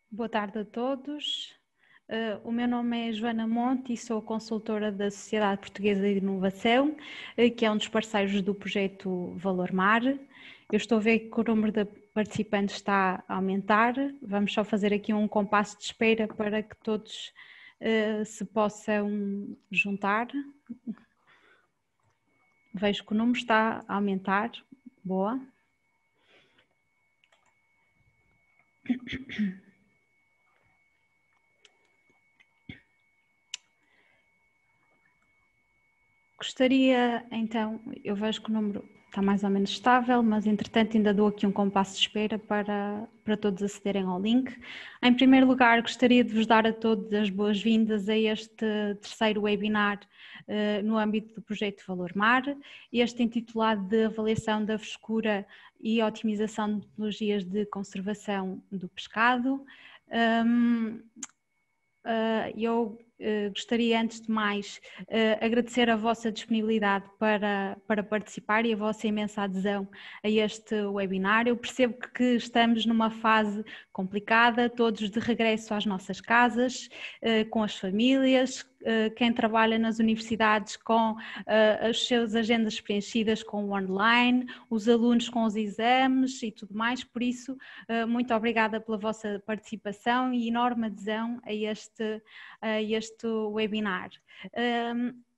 Boa tarde a todos. O meu nome é Joana Monte e sou consultora da Sociedade Portuguesa de Inovação, que é um dos parceiros do projeto Valor Mar. Eu estou a ver que o número de participantes está a aumentar. Vamos só fazer aqui um compasso de espera para que todos se possam juntar. Vejo que o número está a aumentar. Boa. Gostaria, então, eu vejo que o número está mais ou menos estável, mas entretanto ainda dou aqui um compasso de espera para todos acederem ao link. Em primeiro lugar, gostaria de vos dar a todos as boas-vindas a este terceiro webinar no âmbito do projeto Valor Mar, este intitulado de Avaliação da Frescura e Otimização de Metodologias de Conservação do Pescado. Eu gostaria, antes de mais, agradecer a vossa disponibilidade para participar e a vossa imensa adesão a este webinar. Eu percebo que estamos numa fase complicada, todos de regresso às nossas casas, com as famílias, quem trabalha nas universidades com as suas agendas preenchidas com o online, os alunos com os exames e tudo mais. Por isso, muito obrigada pela vossa participação e enorme adesão a este webinar.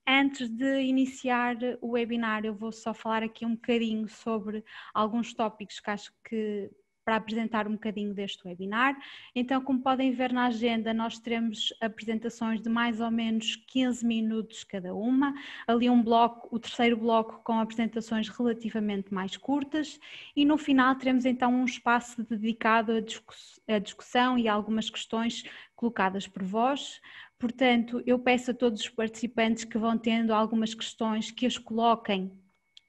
Antes de iniciar o webinar, eu vou só falar aqui um bocadinho sobre alguns tópicos que acho que para apresentar um bocadinho deste webinar. Então, como podem ver na agenda, nós teremos apresentações de mais ou menos 15 minutos cada uma, ali um bloco, o terceiro bloco com apresentações relativamente mais curtas e no final teremos então um espaço dedicado à discussão e a algumas questões colocadas por vós. Portanto, eu peço a todos os participantes que vão tendo algumas questões que as coloquem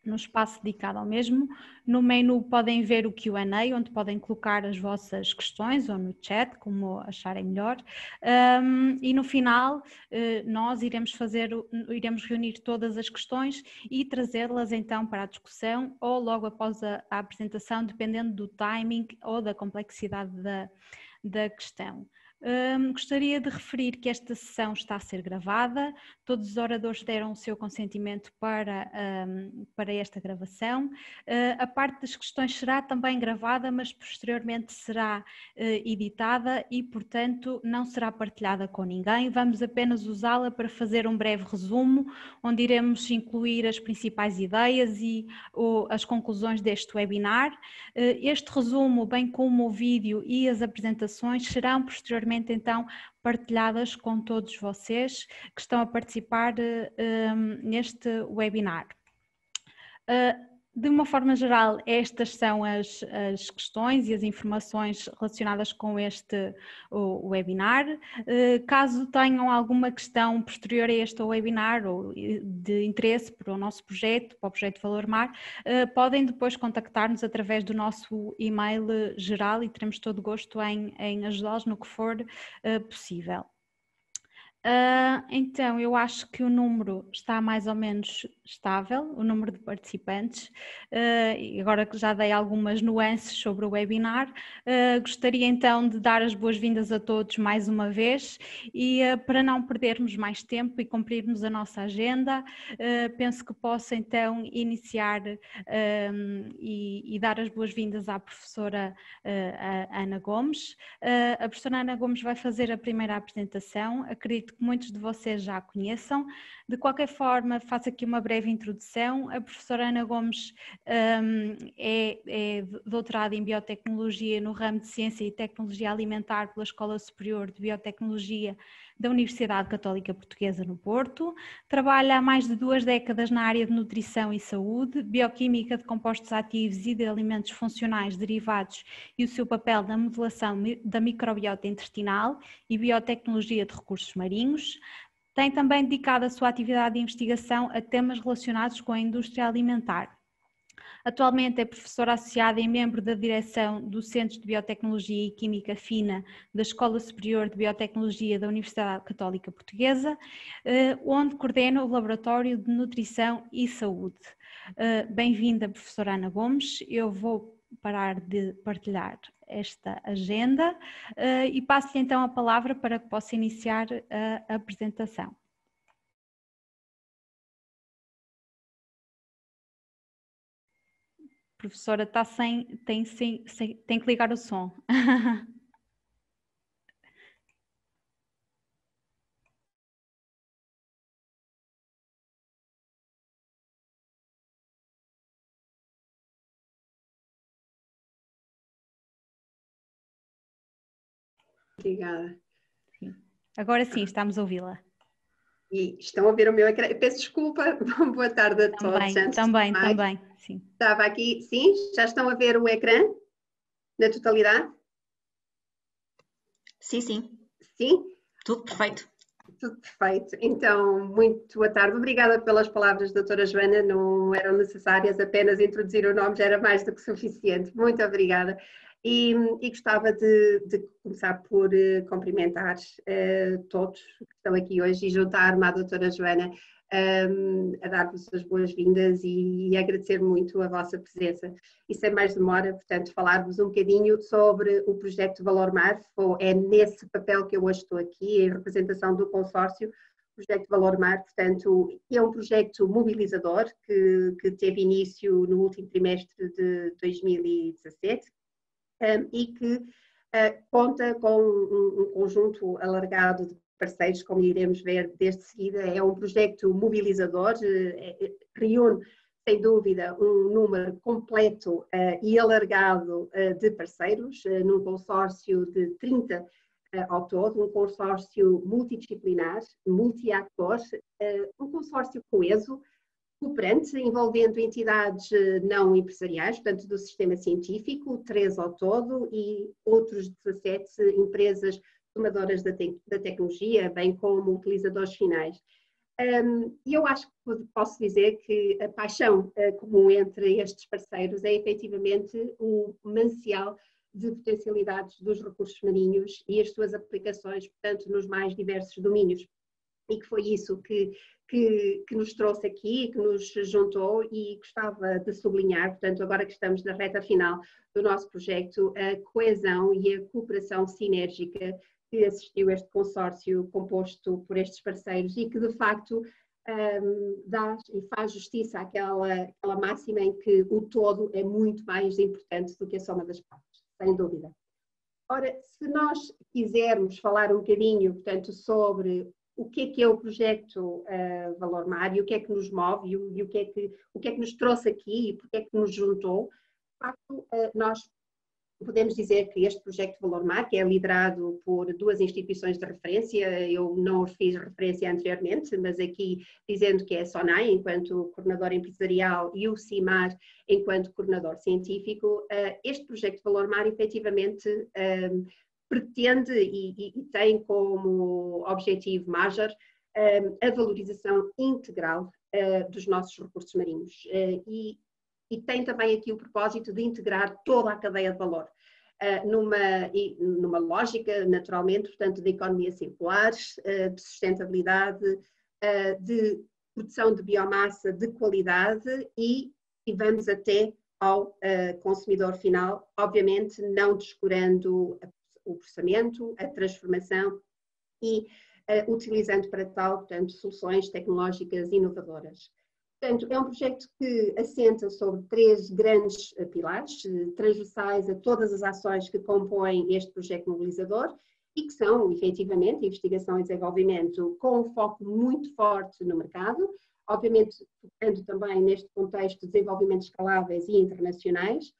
no espaço dedicado ao mesmo. No menu podem ver o Q&A, onde podem colocar as vossas questões ou no chat, como acharem melhor. E no final nós iremos reunir todas as questões e trazê-las então para a discussão ou logo após a apresentação, dependendo do timing ou da complexidade da questão. Gostaria de referir que esta sessão está a ser gravada, todos os oradores deram o seu consentimento para esta gravação. A parte das questões será também gravada, mas posteriormente será editada e, portanto, não será partilhada com ninguém. Vamos apenas usá-la para fazer um breve resumo, onde iremos incluir as principais ideias e as conclusões deste webinar. Este resumo, bem como o vídeo e as apresentações, serão posteriormente então partilhadas com todos vocês que estão a participar neste webinar. De uma forma geral, estas são as questões e as informações relacionadas com este webinar. Caso tenham alguma questão posterior a este webinar ou de interesse para o nosso projeto, para o projeto Valor Mar, podem depois contactar-nos através do nosso e-mail geral e teremos todo o gosto em ajudá-los no que for possível. Então, eu acho que o número está mais ou menos estável, o número de participantes, e agora que já dei algumas nuances sobre o webinar, gostaria então de dar as boas-vindas a todos mais uma vez e para não perdermos mais tempo e cumprirmos a nossa agenda, penso que posso então iniciar e dar as boas-vindas à professora Ana Gomes. A professora Ana Gomes vai fazer a primeira apresentação, acredito que muitos de vocês já a conheçam. De qualquer forma, faço aqui uma breve introdução. A professora Ana Gomes é doutorada em Biotecnologia no ramo de Ciência e Tecnologia Alimentar pela Escola Superior de Biotecnologia da Universidade Católica Portuguesa no Porto. Trabalha há mais de 2 décadas na área de nutrição e saúde, bioquímica de compostos ativos e de alimentos funcionais derivados e o seu papel na modelação da microbiota intestinal e biotecnologia de recursos marinhos. Tem também dedicado a sua atividade de investigação a temas relacionados com a indústria alimentar. Atualmente é professora associada e membro da direção do Centro de Biotecnologia e Química Fina da Escola Superior de Biotecnologia da Universidade Católica Portuguesa, onde coordena o Laboratório de Nutrição e Saúde. Bem-vinda, professora Ana Gomes. Eu vou parar de partilhar esta agenda e passo-lhe então a palavra para que possa iniciar a apresentação. Professora, está tem que ligar o som. Obrigada. Sim. Agora sim, estamos a ouvi-la. E estão a ver o meu ecrã. Peço desculpa, boa tarde a todos. Também, sim. Estava aqui, sim, já estão a ver o ecrã na totalidade? Sim, sim. Sim? Tudo perfeito. Tudo perfeito. Então, muito boa tarde. Obrigada pelas palavras, doutora Joana. Não eram necessárias, apenas introduzir o nome já era mais do que suficiente. Muito obrigada. E gostava de começar por cumprimentar todos que estão aqui hoje e juntar-me à doutora Joana a dar-vos as boas-vindas e agradecer muito a vossa presença. E sem mais demora, portanto, falar-vos um bocadinho sobre o projeto Valor Mar. É nesse papel que eu hoje estou aqui, em representação do consórcio. O projeto Valor Mar, portanto, é um projeto mobilizador que teve início no último trimestre de 2017 e que conta com um conjunto alargado de parceiros, como iremos ver desde seguida. É um projeto mobilizador, reúne, sem dúvida, um número completo e alargado de parceiros, num consórcio de 30 ao todo, um consórcio multidisciplinar, multi-ator, um consórcio coeso, cooperante, envolvendo entidades não empresariais, portanto do sistema científico, 3 ao todo, e outros 17 empresas tomadoras da tecnologia, bem como utilizadores finais. E eu acho que posso dizer que a paixão comum entre estes parceiros é efetivamente o manancial de potencialidades dos recursos marinhos e as suas aplicações, portanto, nos mais diversos domínios. E que foi isso que nos trouxe aqui, que nos juntou, e gostava de sublinhar, portanto, agora que estamos na reta final do nosso projeto, a coesão e a cooperação sinérgica que assistiu este consórcio composto por estes parceiros e que, de facto, dá e faz justiça àquela máxima em que o todo é muito mais importante do que a soma das partes, sem dúvida. Ora, se nós quisermos falar um bocadinho, portanto, sobre o que é o projeto Valor Mar e o que é que nos move e o que é que nos trouxe aqui e porque é que nos juntou, de facto, nós podemos dizer que este projeto Valor Mar, que é liderado por 2 instituições de referência, eu não fiz referência anteriormente, mas aqui dizendo que é a SONAI, enquanto coordenador empresarial, e o CIMAR, enquanto coordenador científico, este projeto Valor Mar, efetivamente, pretende e tem como objetivo major a valorização integral dos nossos recursos marinhos e tem também aqui o propósito de integrar toda a cadeia de valor numa lógica, naturalmente, portanto, de economia circular, de sustentabilidade, de produção de biomassa de qualidade e vamos até ao consumidor final, obviamente não descurando o processamento, a transformação e utilizando para tal, portanto, soluções tecnológicas inovadoras. Portanto, é um projeto que assenta sobre 3 grandes pilares, transversais a todas as ações que compõem este projeto mobilizador e que são, efetivamente, investigação e desenvolvimento com um foco muito forte no mercado, obviamente focando também neste contexto de desenvolvimentos escaláveis e internacionais,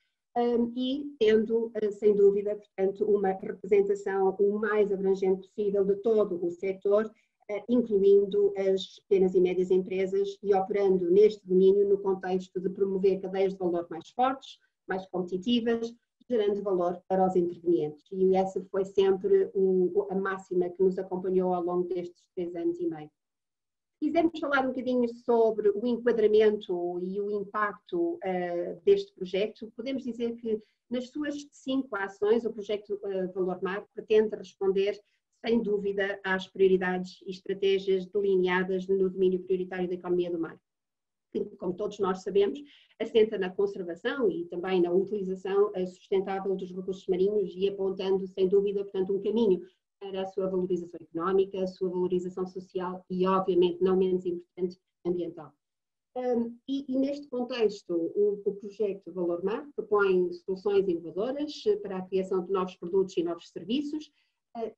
e tendo, sem dúvida, portanto, uma representação o mais abrangente possível de todo o setor, incluindo as pequenas e médias empresas e operando neste domínio no contexto de promover cadeias de valor mais fortes, mais competitivas, gerando valor para os intervenientes. E essa foi sempre a máxima que nos acompanhou ao longo destes 3 anos e meio. Se quisermos falar um bocadinho sobre o enquadramento e o impacto deste projeto, podemos dizer que nas suas 5 ações o projeto Valor Mar pretende responder sem dúvida às prioridades e estratégias delineadas no domínio prioritário da economia do mar. que, como todos nós sabemos, assenta na conservação e também na utilização sustentável dos recursos marinhos e apontando, sem dúvida, portanto, um caminho para a sua valorização económica, a sua valorização social e, obviamente, não menos importante, ambiental. E neste contexto, o projeto Valor Mar propõe soluções inovadoras para a criação de novos produtos e novos serviços,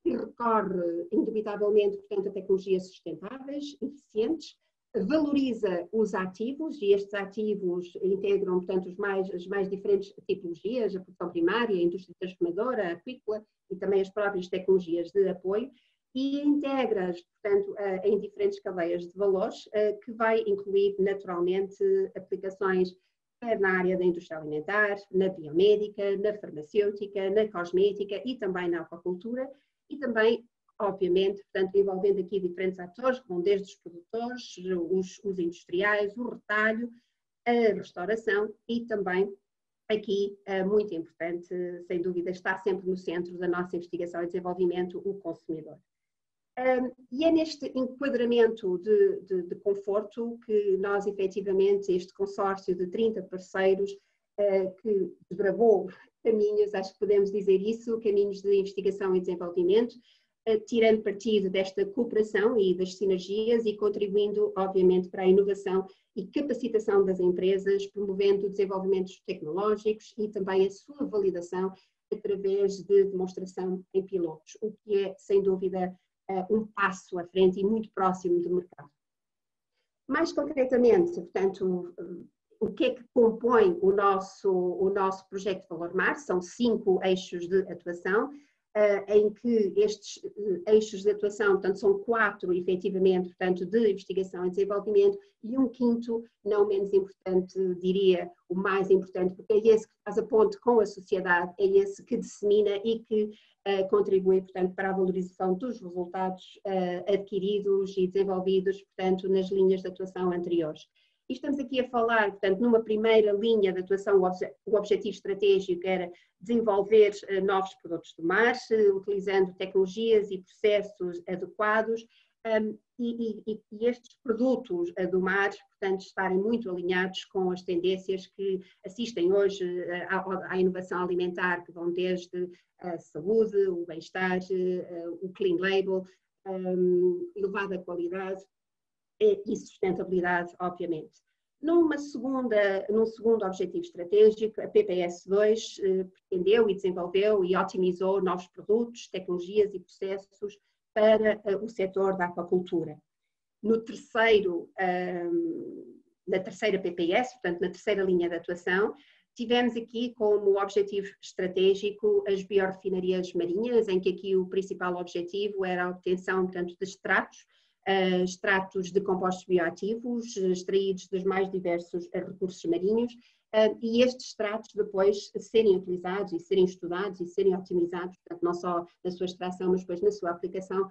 que recorre, indubitavelmente, portanto, a tecnologias sustentáveis, eficientes, valoriza os ativos, e estes ativos integram, portanto, as mais diferentes tipologias, a produção primária, a indústria transformadora, a aquícola e também as próprias tecnologias de apoio, e integra, portanto, em diferentes cadeias de valores, que vai incluir, naturalmente, aplicações na área da indústria alimentar, na biomédica, na farmacêutica, na cosmética e também na aquacultura, e também, obviamente, portanto, envolvendo aqui diferentes atores, que vão desde os produtores, os industriais, o retalho, a restauração e também, aqui, muito importante, sem dúvida, está sempre no centro da nossa investigação e desenvolvimento, o consumidor. E é neste enquadramento de conforto que nós, efetivamente, este consórcio de 30 parceiros que desbravou caminhos, acho que podemos dizer isso, caminhos de investigação e desenvolvimento, tirando partido desta cooperação e das sinergias e contribuindo, obviamente, para a inovação e capacitação das empresas, promovendo desenvolvimentos tecnológicos e também a sua validação através de demonstração em pilotos, o que é, sem dúvida, um passo à frente e muito próximo do mercado. Mais concretamente, portanto, o que é que compõe o nosso projeto Valor Mar? São 5 eixos de atuação, em que estes eixos de atuação, portanto, são 4, efetivamente, portanto, de investigação e desenvolvimento, e um quinto, não menos importante, diria, o mais importante, porque é esse que faz a ponte com a sociedade, é esse que dissemina e que contribui, portanto, para a valorização dos resultados adquiridos e desenvolvidos, portanto, nas linhas de atuação anteriores. E estamos aqui a falar, portanto, numa primeira linha de atuação, o objetivo estratégico era desenvolver novos produtos do mar, utilizando tecnologias e processos adequados, e estes produtos do mar, portanto, estarem muito alinhados com as tendências que assistem hoje à inovação alimentar, que vão desde a saúde, o bem-estar, o clean label, elevada qualidade e sustentabilidade, obviamente. Num segundo objetivo estratégico, a PPS2 pretendeu e desenvolveu e otimizou novos produtos, tecnologias e processos para o setor da aquacultura. Na terceira PPS, portanto, na terceira linha de atuação, tivemos aqui como objetivo estratégico as biorefinarias marinhas, em que aqui o principal objetivo era a obtenção, portanto, de extratos de compostos bioativos extraídos dos mais diversos recursos marinhos, e estes extratos depois serem utilizados e serem estudados e serem otimizados, portanto, não só na sua extração, mas depois na sua aplicação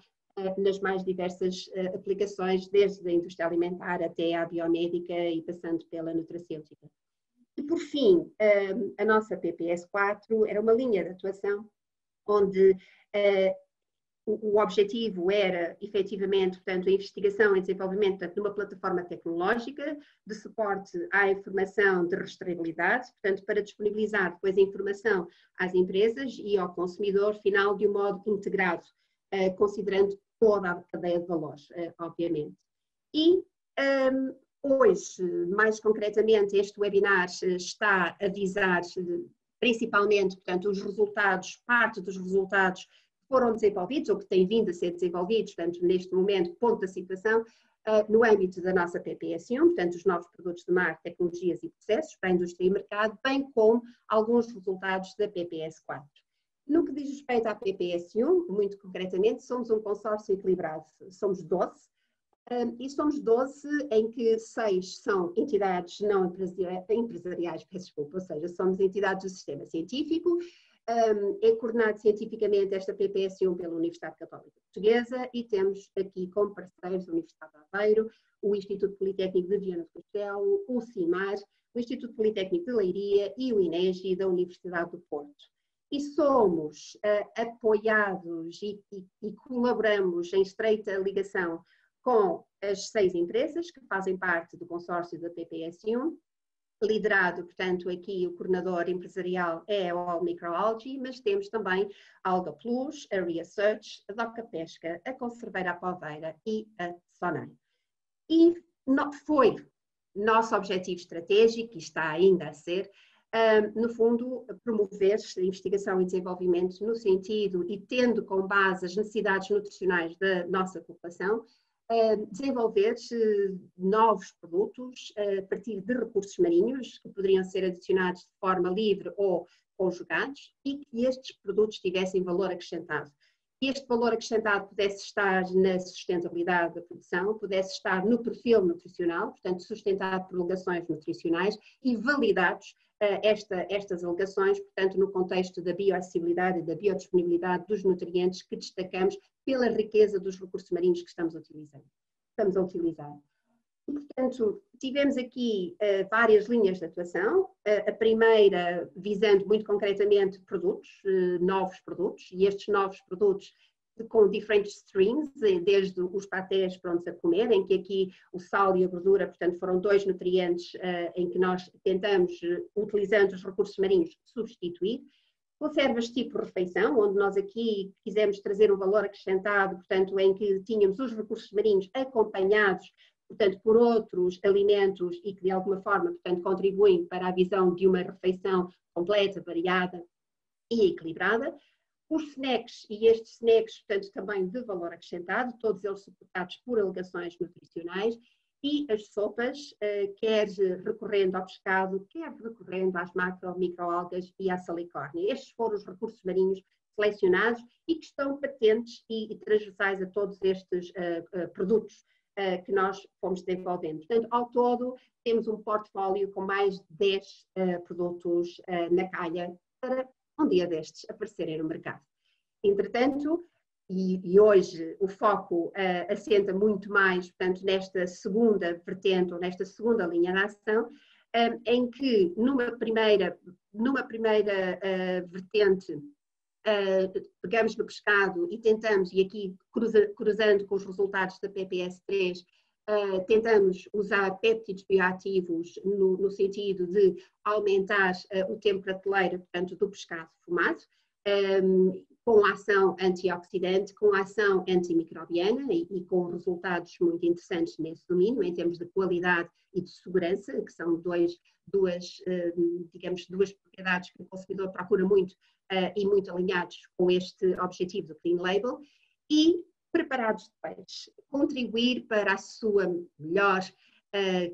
nas mais diversas aplicações, desde a indústria alimentar até à biomédica e passando pela nutracêutica. E por fim, a nossa PPS4 era uma linha de atuação onde o objetivo era, efetivamente, portanto, a investigação e desenvolvimento, portanto, de uma plataforma tecnológica de suporte à informação de rastreabilidade, portanto, para disponibilizar depois a informação às empresas e ao consumidor final de um modo integrado, considerando toda a cadeia de valores, obviamente. E hoje, mais concretamente, este webinar está a visar principalmente, portanto, os resultados, parte dos resultados foram desenvolvidos ou que têm vindo a ser desenvolvidos, portanto, neste momento, ponto da situação, no âmbito da nossa PPS1, portanto, os novos produtos de mar, tecnologias e processos para a indústria e mercado, bem como alguns resultados da PPS4. No que diz respeito à PPS1, muito concretamente, somos um consórcio equilibrado, somos 12, e somos 12 em que 6 são entidades não empresariais, peço desculpa, ou seja, somos entidades do sistema científico. É coordenado cientificamente esta PPS1 pela Universidade Católica Portuguesa e temos aqui como parceiros a Universidade de Aveiro, o Instituto Politécnico de Viana do Castelo, o CIMAR, o Instituto Politécnico de Leiria e o INEGI da Universidade do Porto. E somos apoiados e colaboramos em estreita ligação com as 6 empresas que fazem parte do consórcio da PPS1, liderado, portanto, aqui o coordenador empresarial é a All Microalgae, mas temos também a Alga Plus, a Research, a Doca Pesca, a Conserveira Apoveira e a Sonai. E foi nosso objetivo estratégico, e está ainda a ser, no fundo, promover a investigação e desenvolvimento no sentido e tendo como base as necessidades nutricionais da nossa população, desenvolver novos produtos a partir de recursos marinhos que poderiam ser adicionados de forma livre ou conjugados e que estes produtos tivessem valor acrescentado. E este valor acrescentado pudesse estar na sustentabilidade da produção, pudesse estar no perfil nutricional, portanto sustentado por alegações nutricionais e validados estas alegações, portanto no contexto da bioacessibilidade e da biodisponibilidade dos nutrientes que destacamos pela riqueza dos recursos marinhos que estamos a utilizar. E, portanto, tivemos aqui várias linhas de atuação, a primeira visando muito concretamente produtos, novos produtos, e estes novos produtos com diferentes streams, desde os patés prontos a comer, em que aqui o sal e a gordura, portanto, foram 2 nutrientes em que nós tentamos, utilizando os recursos marinhos, substituir. Conservas tipo refeição, onde nós aqui quisemos trazer um valor acrescentado, portanto, em que tínhamos os recursos marinhos acompanhados, portanto, por outros alimentos e que de alguma forma, portanto, contribuem para a visão de uma refeição completa, variada e equilibrada. Os snacks, e estes snacks, portanto, também de valor acrescentado, todos eles suportados por alegações nutricionais, e as sopas, quer recorrendo ao pescado, quer recorrendo às microalgas e à salicórnia. Estes foram os recursos marinhos selecionados e que estão patentes e transversais a todos estes produtos que nós fomos desenvolvendo. Portanto, ao todo, temos um portfólio com mais de 10 produtos na calha para um dia destes aparecerem no mercado. Entretanto, e hoje o foco assenta muito mais, portanto, nesta segunda vertente ou nesta segunda linha de ação, em que numa primeira vertente pegamos no pescado e tentamos, e aqui cruzando com os resultados da PPS3, tentamos usar péptidos bioativos no sentido de aumentar o tempo prateleira, portanto, do pescado fumado, com ação antioxidante, com ação antimicrobiana e com resultados muito interessantes nesse domínio, em termos de qualidade e de segurança, que são duas propriedades que o consumidor procura muito e muito alinhados com este objetivo do Clean Label, e preparados depois, contribuir para a sua melhor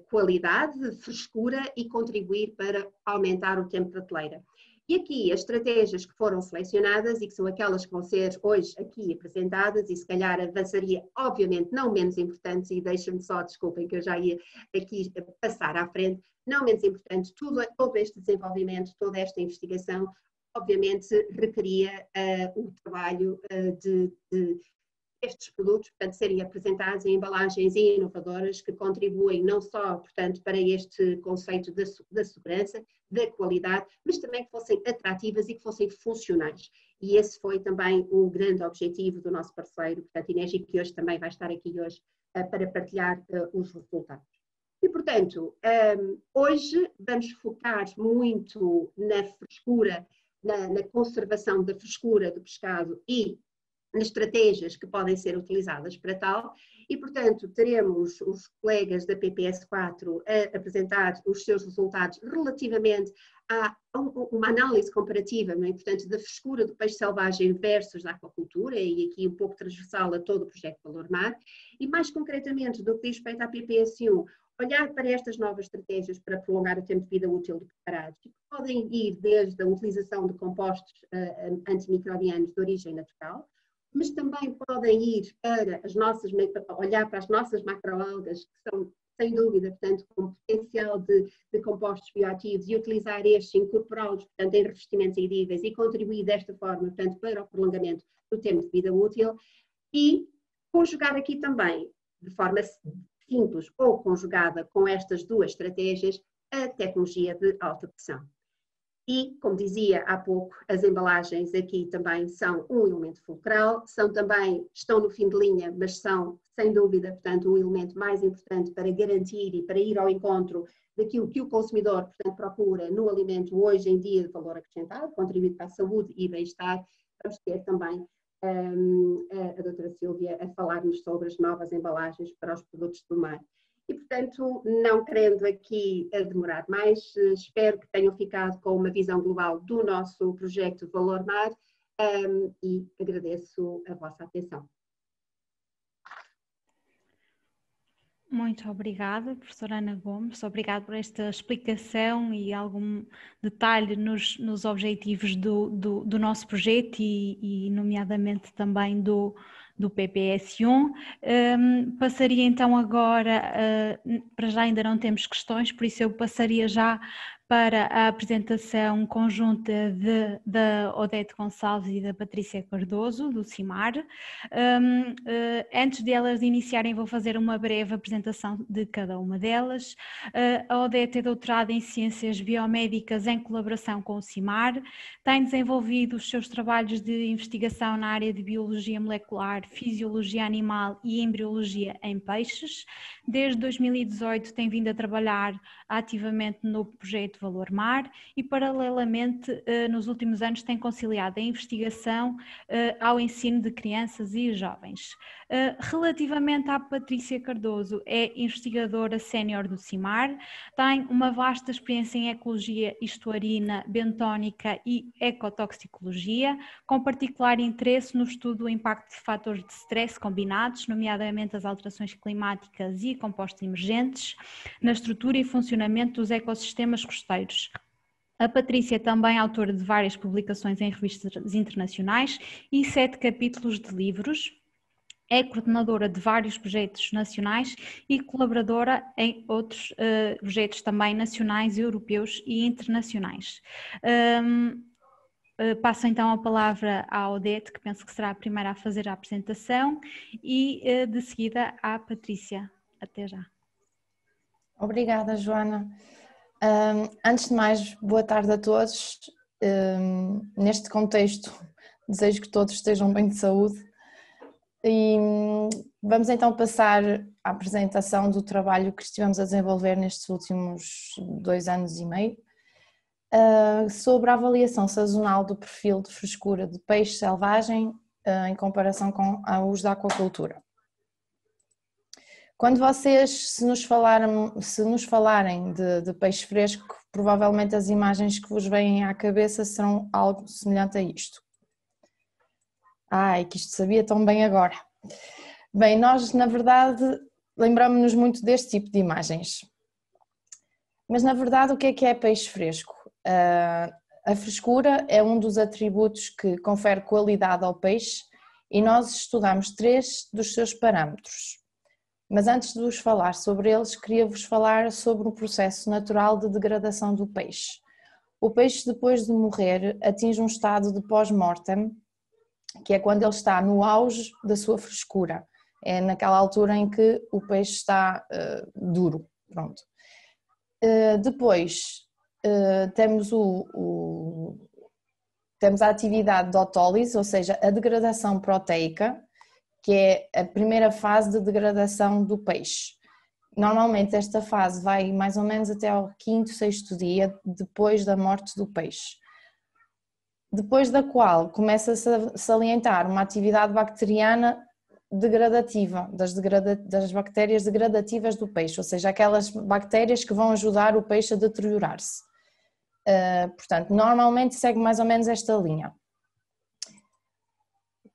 qualidade, frescura e contribuir para aumentar o tempo de prateleira. E aqui as estratégias que foram selecionadas e que são aquelas que vão ser hoje aqui apresentadas e se calhar avançaria, obviamente, não menos importantes, e deixem-me só, desculpem que eu já ia aqui passar à frente, não menos importante, todo este desenvolvimento, toda esta investigação, obviamente requeria o trabalho de estes produtos, portanto, serem apresentados em embalagens inovadoras que contribuem não só, portanto, para este conceito da segurança, da qualidade, mas também que fossem atrativas e que fossem funcionais. E esse foi também um grande objetivo do nosso parceiro, portanto, Inegi, que hoje também vai estar aqui hoje para partilhar os resultados. E, portanto, hoje vamos focar muito na frescura, na conservação da frescura do pescado e nas estratégias que podem ser utilizadas para tal, e portanto teremos os colegas da PPS4 a apresentar os seus resultados relativamente a uma análise comparativa, não é? Portanto, da frescura do peixe selvagem versus a aquacultura, e aqui um pouco transversal a todo o projeto Valor Mar, e mais concretamente do que diz respeito à PPS1, olhar para estas novas estratégias para prolongar o tempo de vida útil de preparados, que podem ir desde a utilização de compostos antimicrobianos de origem natural, mas também podem ir para olhar para as nossas macroalgas, que são, sem dúvida, portanto, com potencial de compostos bioativos, e utilizar estes, incorporá-los, portanto, em revestimentos adíveis e contribuir desta forma, portanto, para o prolongamento do tempo de vida útil, e conjugar aqui também, de forma simples ou conjugada com estas duas estratégias, a tecnologia de alta pressão. E, como dizia há pouco, as embalagens aqui também são um elemento fulcral, estão no fim de linha, mas são, sem dúvida, portanto, um elemento mais importante para garantir e para ir ao encontro daquilo que o consumidor, portanto, procura no alimento hoje em dia de valor acrescentado, contribuir para a saúde e bem-estar. Vamos ter também a doutora Sílvia a falar-nos sobre as novas embalagens para os produtos do mar. E, portanto, não querendo aqui demorar mais, espero que tenham ficado com uma visão global do nosso projeto Valor Mar e agradeço a vossa atenção. Muito obrigada, professora Ana Gomes. Obrigada por esta explicação e algum detalhe nos objetivos do nosso projeto e nomeadamente também do PPS-1. Passaria então agora, para já ainda não temos questões, por isso eu passaria já para a apresentação conjunta da Odete Gonçalves e da Patrícia Cardoso, do CIMAR. Antes de elas iniciarem, vou fazer uma breve apresentação de cada uma delas. A Odete é doutorada em Ciências Biomédicas em colaboração com o CIMAR, tem desenvolvido os seus trabalhos de investigação na área de Biologia Molecular, Fisiologia Animal e Embriologia em peixes. Desde 2018 tem vindo a trabalhar ativamente no projeto Valor Mar e, paralelamente, nos últimos anos tem conciliado a investigação ao ensino de crianças e jovens. Relativamente à Patrícia Cardoso, é investigadora sénior do CIMAR, tem uma vasta experiência em ecologia estuarina, bentónica e ecotoxicologia, com particular interesse no estudo do impacto de fatores de stress combinados, nomeadamente as alterações climáticas e compostos emergentes, na estrutura e funcionamento dos ecossistemas costeiros. A Patrícia é também autora de várias publicações em revistas internacionais e 7 capítulos de livros. É coordenadora de vários projetos nacionais e colaboradora em outros projetos também nacionais, europeus e internacionais. Passo então a palavra à Odete, que penso que será a primeira a fazer a apresentação, e de seguida à Patrícia. Até já. Obrigada, Joana. Antes de mais, boa tarde a todos. Neste contexto, desejo que todos estejam bem de saúde. E vamos então passar à apresentação do trabalho que estivemos a desenvolver nestes últimos 2 anos e meio, sobre a avaliação sazonal do perfil de frescura de peixe selvagem em comparação com os da aquacultura. Quando vocês, se nos falarem de peixe fresco, provavelmente as imagens que vos vêm à cabeça serão algo semelhante a isto. Ai, que isto sabia tão bem agora. Bem, nós na verdade lembramos-nos muito deste tipo de imagens. Mas na verdade o que é peixe fresco? A frescura é um dos atributos que confere qualidade ao peixe e nós estudamos 3 dos seus parâmetros. Mas antes de vos falar sobre eles, queria-vos falar sobre o processo natural de degradação do peixe. O peixe, depois de morrer, atinge um estado de pós-mortem, que é quando ele está no auge da sua frescura. É naquela altura em que o peixe está duro. Pronto. Depois temos temos a atividade de autólise, ou seja, a degradação proteica, que é a primeira fase de degradação do peixe. Normalmente esta fase vai mais ou menos até ao 5º, 6º dia depois da morte do peixe. Depois da qual começa-se a salientar uma atividade bacteriana degradativa, das bactérias degradativas do peixe, ou seja, aquelas bactérias que vão ajudar o peixe a deteriorar-se. Portanto, normalmente segue mais ou menos esta linha.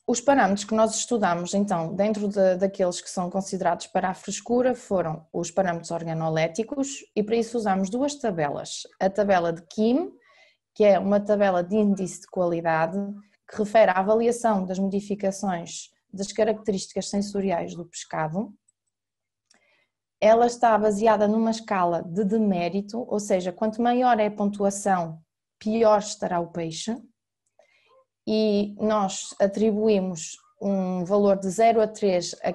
Os parâmetros que nós estudamos, então, dentro daqueles que são considerados para a frescura, foram os parâmetros organoléticos e para isso usamos 2 tabelas. A tabela de Kim, que é uma tabela de índice de qualidade que refere à avaliação das modificações das características sensoriais do pescado. Ela está baseada numa escala de demérito, ou seja, quanto maior é a pontuação, pior estará o peixe. E nós atribuímos um valor de 0 a 3 a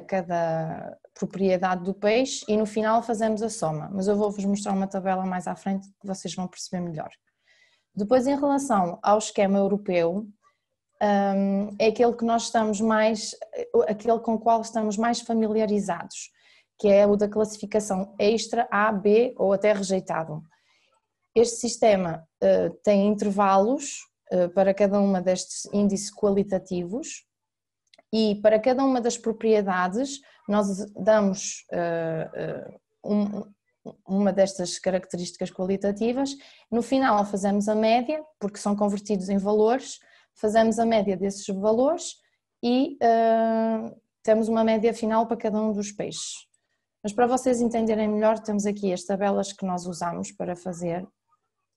cada propriedade do peixe e no final fazemos a soma, mas eu vou-vos mostrar uma tabela mais à frente que vocês vão perceber melhor. Depois, em relação ao esquema europeu, é aquele que nós estamos mais, aquele com o qual estamos mais familiarizados, que é o da classificação extra, A, B ou até rejeitado. Este sistema tem intervalos para cada uma destes índices qualitativos e para cada uma das propriedades nós damos uma destas características qualitativas. No final fazemos a média, porque são convertidos em valores, fazemos a média desses valores e temos uma média final para cada um dos peixes. Mas para vocês entenderem melhor, temos aqui as tabelas que nós usamos para fazer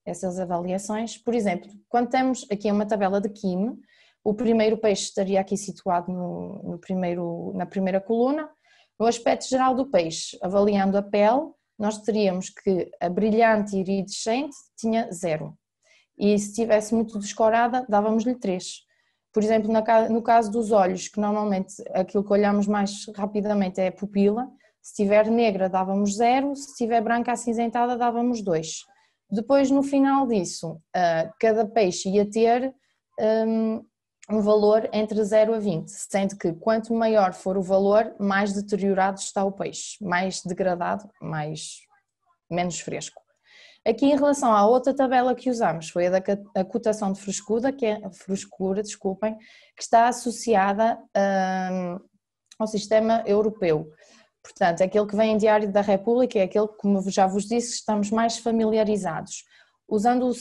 essas avaliações. Por exemplo, quando temos aqui uma tabela de QIM, o primeiro peixe estaria aqui situado na primeira coluna. No aspecto geral do peixe, avaliando a pele, nós teríamos que a brilhante e iridescente tinha 0. E se estivesse muito descorada, dávamos-lhe 3. Por exemplo, no caso dos olhos, que normalmente aquilo que olhamos mais rapidamente é a pupila, se estiver negra dávamos 0, se estiver branca acinzentada dávamos 2. Depois, no final disso, cada peixe ia ter um valor entre 0 a 20, sendo que quanto maior for o valor, mais deteriorado está o peixe, mais degradado, menos fresco. Aqui em relação à outra tabela que usamos, foi a cotação de frescura, que está associada ao sistema europeu. Portanto, aquele que vem em Diário da República é aquele que, como já vos disse, estamos mais familiarizados. Usando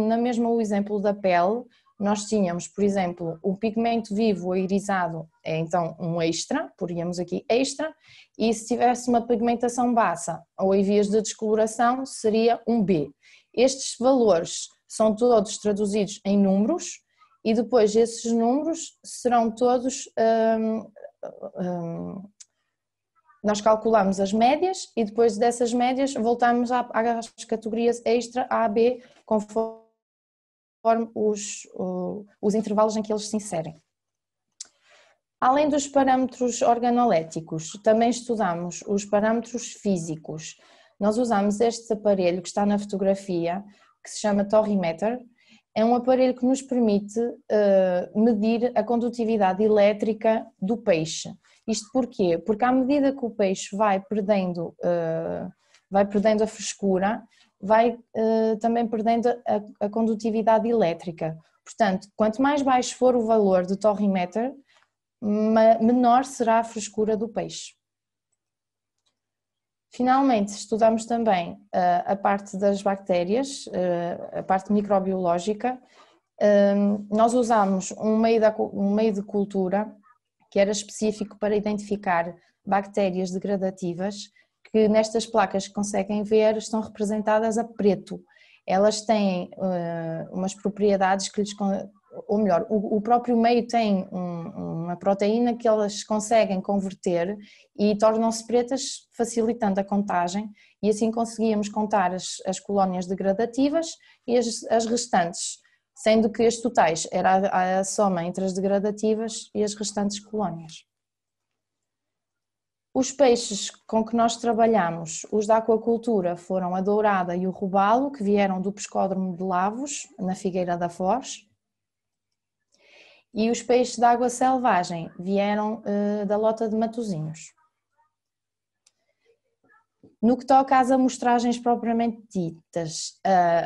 na mesma o exemplo da pele, nós tínhamos, por exemplo, o pigmento vivo ou irisado é então um extra, poríamos aqui extra, e se tivesse uma pigmentação baixa ou em vias de descoloração seria um B. Estes valores são todos traduzidos em números e depois esses números serão todos, nós calculamos as médias e depois dessas médias voltamos às categorias extra, A, B, conforme os intervalos em que eles se inserem. Além dos parâmetros organoléticos, também estudamos os parâmetros físicos. Nós usamos este aparelho que está na fotografia, que se chama Torrimeter. É um aparelho que nos permite medir a condutividade elétrica do peixe. Isto porquê? Porque à medida que o peixe vai perdendo a frescura, vai também perdendo a condutividade elétrica. Portanto, quanto mais baixo for o valor do Torrimeter, menor será a frescura do peixe. Finalmente, estudamos também a parte das bactérias, a parte microbiológica. Nós usamos um meio de cultura que era específico para identificar bactérias degradativas, que nestas placas que conseguem ver estão representadas a preto. Elas têm umas propriedades que lhes, ou melhor, o próprio meio tem uma proteína que elas conseguem converter e tornam-se pretas, facilitando a contagem, e assim conseguíamos contar as colónias degradativas e as restantes, sendo que as totais era a soma entre as degradativas e as restantes colónias. Os peixes com que nós trabalhamos, os da aquacultura, foram a dourada e o robalo, que vieram do pescódromo de Lavos, na Figueira da Foz. E os peixes de água selvagem vieram da Lota de Matosinhos. No que toca às amostragens propriamente ditas,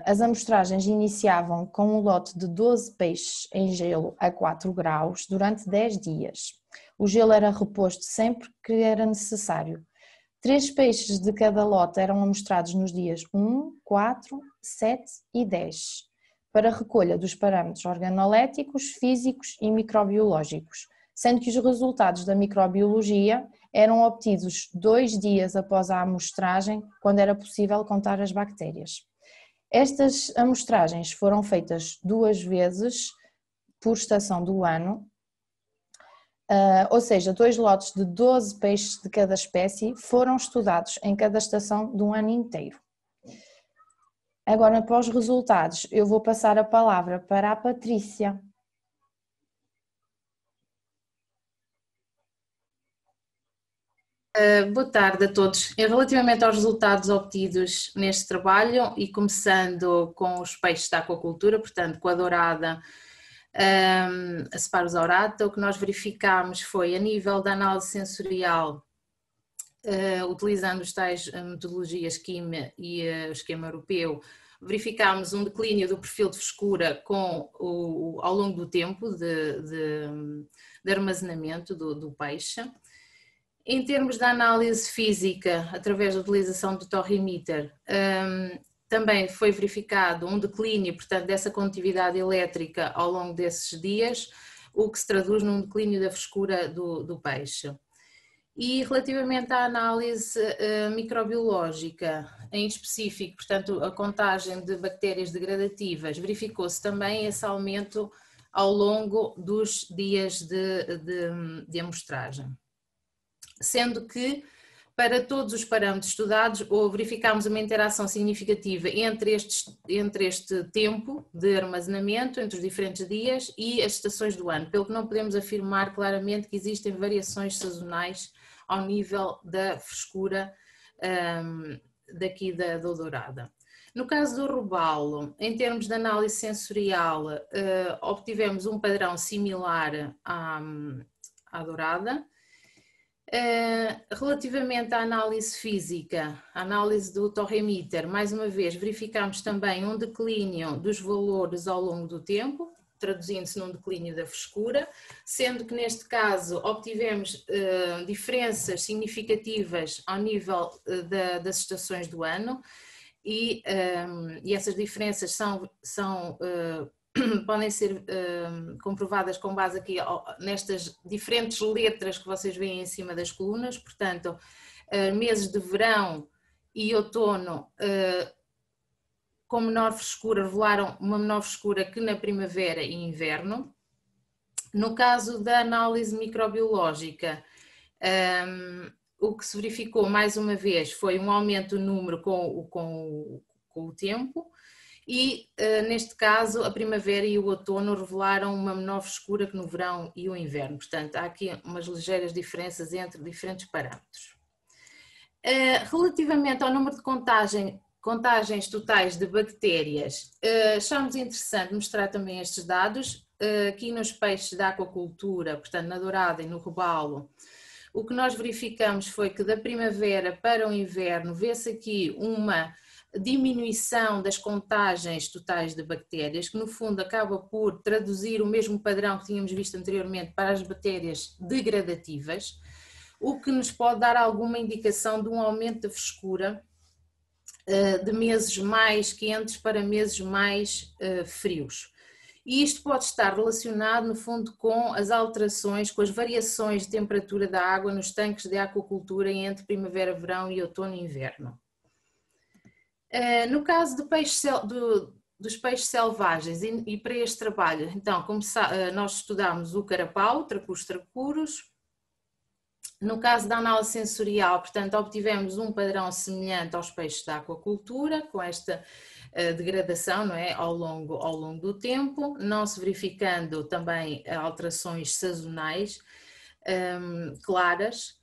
as amostragens iniciavam com um lote de 12 peixes em gelo a 4 graus durante 10 dias. O gelo era reposto sempre que era necessário. 3 peixes de cada lote eram amostrados nos dias 1, 4, 7 e 10, para a recolha dos parâmetros organoléticos, físicos e microbiológicos, sendo que os resultados da microbiologia eram obtidos 2 dias após a amostragem, quando era possível contar as bactérias. Estas amostragens foram feitas 2 vezes por estação do ano, ou seja, 2 lotes de 12 peixes de cada espécie foram estudados em cada estação de um ano inteiro. Agora, para os resultados, eu vou passar a palavra para a Patrícia. Boa tarde a todos. Relativamente aos resultados obtidos neste trabalho e começando com os peixes da aquacultura, portanto com a dourada, a Sparus aurata, o que nós verificámos foi a nível da análise sensorial, utilizando os tais metodologias SCIM e o esquema europeu, verificámos um declínio do perfil de frescura ao longo do tempo de armazenamento do peixe. Em termos da análise física, através da utilização do torrimeter, também foi verificado um declínio, portanto, dessa condutividade elétrica ao longo desses dias, o que se traduz num declínio da frescura do peixe. E relativamente à análise microbiológica, em específico, portanto, a contagem de bactérias degradativas, verificou-se também esse aumento ao longo dos dias de amostragem. Sendo que, para todos os parâmetros estudados, verificámos uma interação significativa entre este tempo de armazenamento, entre os diferentes dias e as estações do ano, pelo que não podemos afirmar claramente que existem variações sazonais ao nível da frescura daqui da dourada. No caso do robalo, em termos de análise sensorial, obtivemos um padrão similar à dourada. Relativamente à análise física, a análise do torrimeter, mais uma vez verificamos também um declínio dos valores ao longo do tempo, traduzindo-se num declínio da frescura, sendo que neste caso obtivemos diferenças significativas ao nível das estações do ano e essas diferenças podem ser comprovadas com base aqui nestas diferentes letras que vocês veem em cima das colunas, portanto, meses de verão e outono com menor frescura revelaram uma menor frescura que na primavera e inverno. No caso da análise microbiológica, o que se verificou mais uma vez foi um aumento do número com o tempo e neste caso a primavera e o outono revelaram uma menor frescura que no verão e o inverno, portanto há aqui umas ligeiras diferenças entre diferentes parâmetros. Relativamente ao número de contagens totais de bactérias, achamos interessante mostrar também estes dados aqui nos peixes da aquacultura, portanto na dourada e no robalo. O que nós verificamos foi que da primavera para o inverno vê-se aqui uma diminuição das contagens totais de bactérias, que no fundo acaba por traduzir o mesmo padrão que tínhamos visto anteriormente para as bactérias degradativas, o que nos pode dar alguma indicação de um aumento da frescura de meses mais quentes para meses mais frios. E isto pode estar relacionado, no fundo, com as alterações, com as variações de temperatura da água nos tanques de aquacultura entre primavera, verão e outono e inverno. No caso dos peixes selvagens e para este trabalho, então, nós estudámos o carapau, tracuros. No caso da análise sensorial, portanto, obtivemos um padrão semelhante aos peixes da aquacultura, com esta degradação, não é, ao longo do tempo, não se verificando também alterações sazonais claras.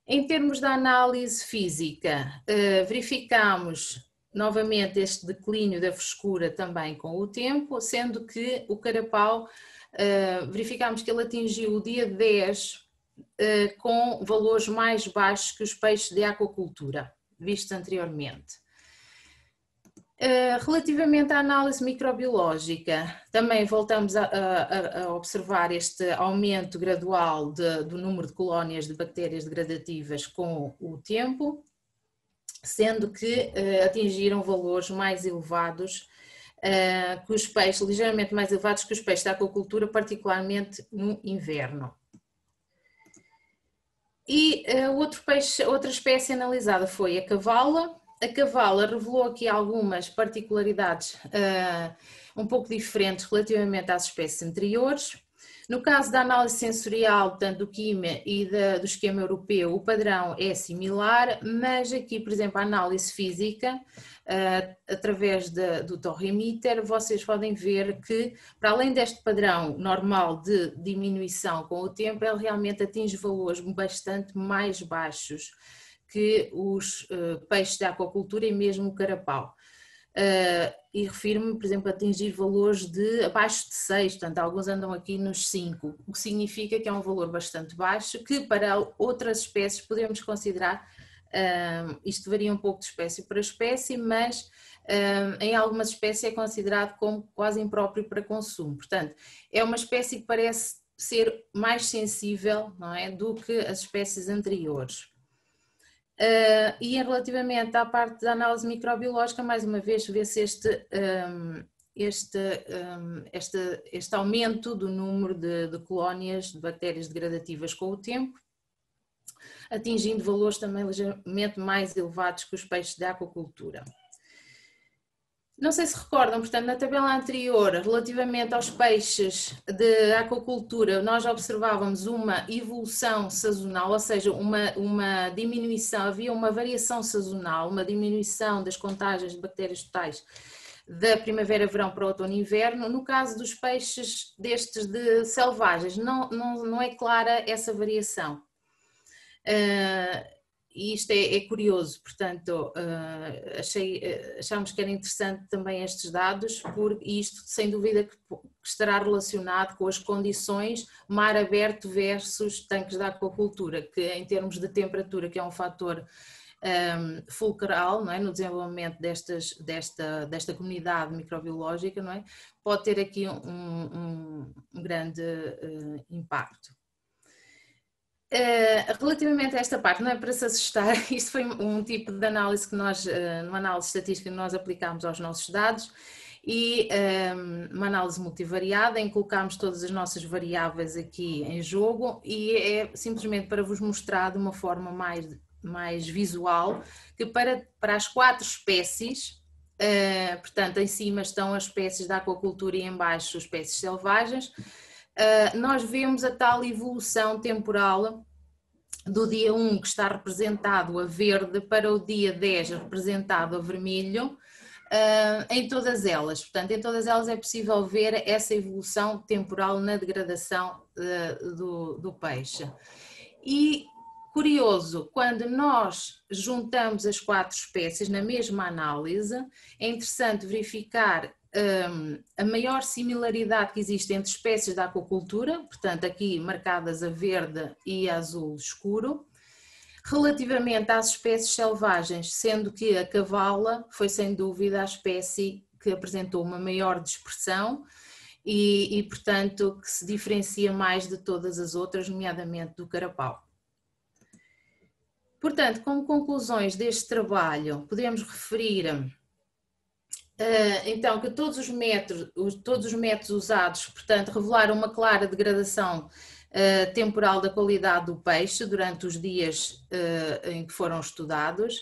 Em termos da análise física, verificamos novamente este declínio da frescura também com o tempo, sendo que o carapau, verificamos que ele atingiu o dia 10 com valores mais baixos que os peixes de aquacultura, vistos anteriormente. Relativamente à análise microbiológica, também voltamos a observar este aumento gradual do número de colónias de bactérias degradativas com o tempo, sendo que atingiram valores mais elevados que os peixes, ligeiramente mais elevados que os peixes da aquacultura, particularmente no inverno. E outra espécie analisada foi a cavala. A cavala revelou aqui algumas particularidades um pouco diferentes relativamente às espécies anteriores. No caso da análise sensorial, tanto do QIME e do esquema europeu, o padrão é similar, mas aqui, por exemplo, a análise física, através do torre-emitter, vocês podem ver que, para além deste padrão normal de diminuição com o tempo, ele realmente atinge valores bastante mais baixos que os peixes de aquacultura e mesmo o carapau. E refiro-me, por exemplo, a atingir valores de abaixo de 6, portanto alguns andam aqui nos 5, o que significa que é um valor bastante baixo, que para outras espécies podemos considerar, isto varia um pouco de espécie para espécie, mas em algumas espécies é considerado como quase impróprio para consumo, portanto é uma espécie que parece ser mais sensível, não é, do que as espécies anteriores. E relativamente à parte da análise microbiológica, mais uma vez vê-se este aumento do número de colónias de bactérias degradativas com o tempo, atingindo valores também ligeiramente mais elevados que os peixes de aquacultura. Não sei se recordam, portanto, na tabela anterior, relativamente aos peixes de aquacultura, nós observávamos uma evolução sazonal, ou seja, uma diminuição, havia uma variação sazonal, uma diminuição das contagens de bactérias totais da primavera-verão para outono e inverno. No caso dos peixes destes de selvagens, não é clara essa variação. E isto é curioso, portanto, achámos que era interessante também estes dados, porque isto sem dúvida que estará relacionado com as condições mar aberto versus tanques de aquacultura, que em termos de temperatura, que é um fator fulcral, não é, no desenvolvimento desta comunidade microbiológica, não é, pode ter aqui um grande impacto. Relativamente a esta parte, não é para se assustar, isto foi um tipo de análise que nós, uma análise estatística que nós aplicámos aos nossos dados e uma análise multivariada em que colocámos todas as nossas variáveis aqui em jogo e é simplesmente para vos mostrar de uma forma mais visual que para as 4 espécies, portanto em cima estão as espécies da aquacultura e em baixo as espécies selvagens, nós vemos a tal evolução temporal do dia 1 que está representado a verde para o dia 10 representado a vermelho em todas elas. Portanto, em todas elas é possível ver essa evolução temporal na degradação do peixe. E curioso, quando nós juntamos as 4 espécies na mesma análise, é interessante verificar a maior similaridade que existe entre espécies da aquacultura, portanto aqui marcadas a verde e a azul escuro, relativamente às espécies selvagens, sendo que a cavala foi sem dúvida a espécie que apresentou uma maior dispersão e portanto que se diferencia mais de todas as outras, nomeadamente do carapau. Portanto, como conclusões deste trabalho, podemos referir então que todos os métodos usados, portanto, revelaram uma clara degradação temporal da qualidade do peixe durante os dias em que foram estudados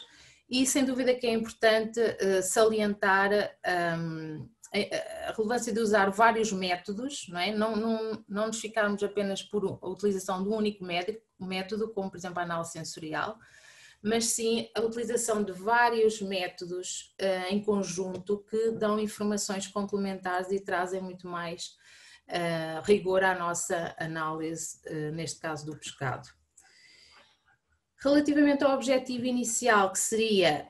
e sem dúvida que é importante salientar a relevância de usar vários métodos, não é? Não nos ficarmos apenas por a utilização de um único método, como por exemplo a análise sensorial, mas sim a utilização de vários métodos em conjunto que dão informações complementares e trazem muito mais rigor à nossa análise, neste caso do pescado. Relativamente ao objetivo inicial, que seria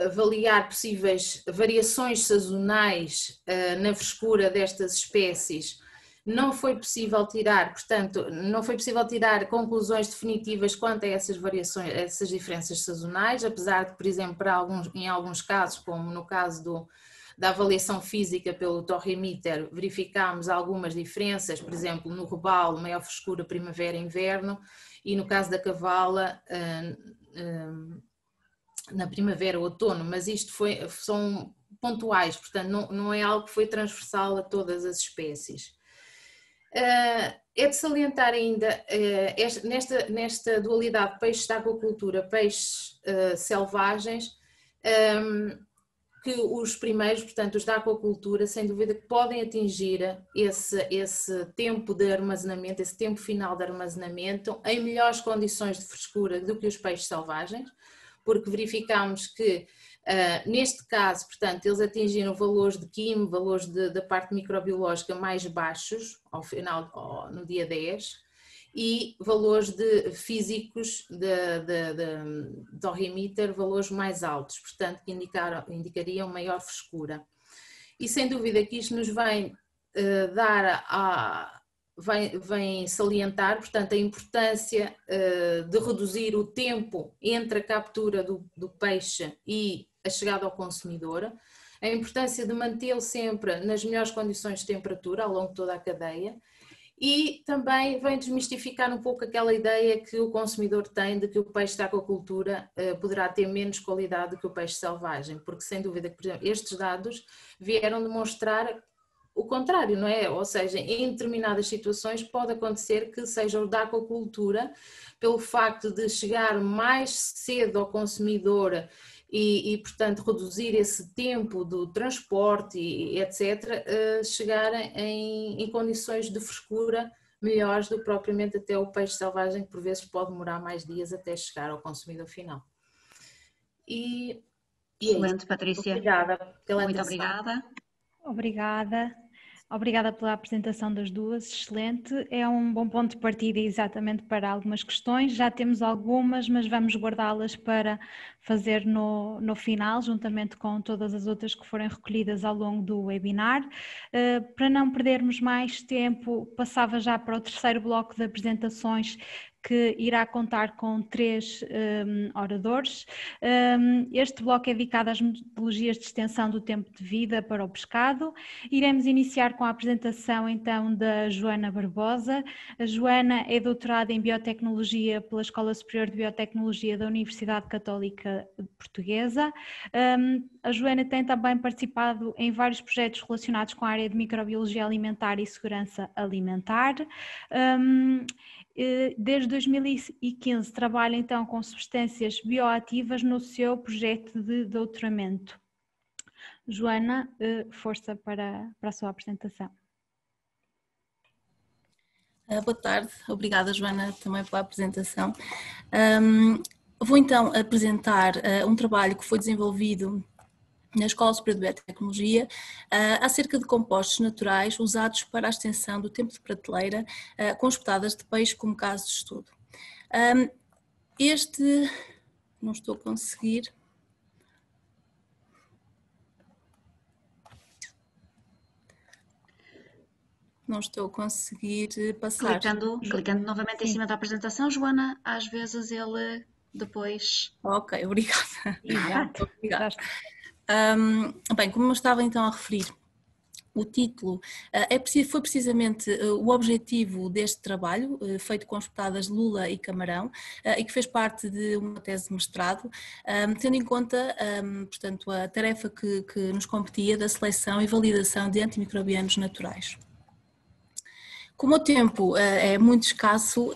avaliar possíveis variações sazonais na frescura destas espécies, não foi possível tirar, portanto, não foi possível tirar conclusões definitivas quanto a essas variações, essas diferenças sazonais, apesar de, por exemplo, em alguns casos, como no caso da avaliação física pelo torre-emitter, verificámos algumas diferenças, por exemplo, no robalo, maior frescura primavera e inverno, e no caso da cavala, na primavera ou outono, mas isto são pontuais, portanto, não é algo que foi transversal a todas as espécies. É de salientar ainda, nesta dualidade peixes de aquacultura, peixes selvagens, que os primeiros, portanto, os da aquacultura, sem dúvida que podem atingir esse tempo de armazenamento, esse tempo final de armazenamento, em melhores condições de frescura do que os peixes selvagens, porque verificamos que, neste caso, portanto, eles atingiram valores de quimo, valores da parte microbiológica mais baixos, ao final, no dia 10, e valores físicos do Ohrimiter, valores mais altos, portanto, que indicariam maior frescura. E sem dúvida que isto nos vem vem salientar, portanto, a importância de reduzir o tempo entre a captura do peixe e a chegada ao consumidor, a importância de mantê-lo sempre nas melhores condições de temperatura ao longo de toda a cadeia. E também vem desmistificar um pouco aquela ideia que o consumidor tem de que o peixe da aquacultura poderá ter menos qualidade do que o peixe selvagem, porque sem dúvida que, por exemplo, estes dados vieram demonstrar o contrário, não é? Ou seja, em determinadas situações pode acontecer que seja o da aquacultura, pelo facto de chegar mais cedo ao consumidor e portanto, reduzir esse tempo do transporte e etc., chegar em condições de frescura melhores do que propriamente até o peixe selvagem, que por vezes pode demorar mais dias até chegar ao consumidor final. Excelente, Patrícia. Obrigada pela Muito atenção. obrigada. Obrigada pela apresentação das duas, excelente. É um bom ponto de partida exatamente para algumas questões. Já temos algumas, mas vamos guardá-las para fazer no final, juntamente com todas as outras que forem recolhidas ao longo do webinar. Para não perdermos mais tempo, passava já para o terceiro bloco de apresentações, que irá contar com 3 oradores. Este bloco é dedicado às metodologias de extensão do tempo de vida para o pescado. Iremos iniciar com a apresentação então da Joana Barbosa. A Joana é doutorada em Biotecnologia pela Escola Superior de Biotecnologia da Universidade Católica Portuguesa. A Joana tem também participado em vários projetos relacionados com a área de microbiologia alimentar e segurança alimentar. Desde 2015 trabalha então com substâncias bioativas no seu projeto de doutoramento. Joana, força para a sua apresentação. Boa tarde, obrigada Joana também pela apresentação. Vou então apresentar um trabalho que foi desenvolvido na Escola Superior de Biotecnologia, acerca de compostos naturais usados para a extensão do tempo de prateleira com espetadas de peixe como caso de estudo. Não estou a conseguir. Não estou a conseguir passar. Clicando novamente em cima da apresentação, Joana, às vezes ele depois... Ok, obrigada. Exato. Obrigada. Bem, como eu estava então a referir, o título foi precisamente o objetivo deste trabalho, feito com espetadas de lula e camarão, e que fez parte de uma tese de mestrado, tendo em conta, portanto, a tarefa que nos competia da seleção e validação de antimicrobianos naturais. Como o tempo é muito escasso,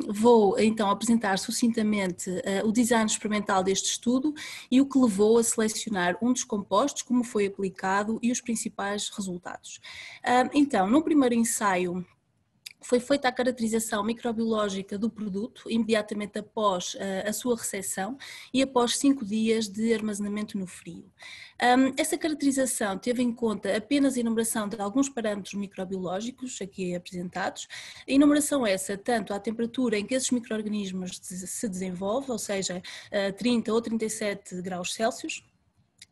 vou então apresentar sucintamente o design experimental deste estudo e o que levou a selecionar um dos compostos, como foi aplicado e os principais resultados. Então, no primeiro ensaio, foi feita a caracterização microbiológica do produto imediatamente após a sua recepção e após 5 dias de armazenamento no frio. Essa caracterização teve em conta apenas a enumeração de alguns parâmetros microbiológicos aqui apresentados, a enumeração essa tanto à temperatura em que esses micro-organismos se desenvolvem, ou seja, 30 ou 37 graus Celsius,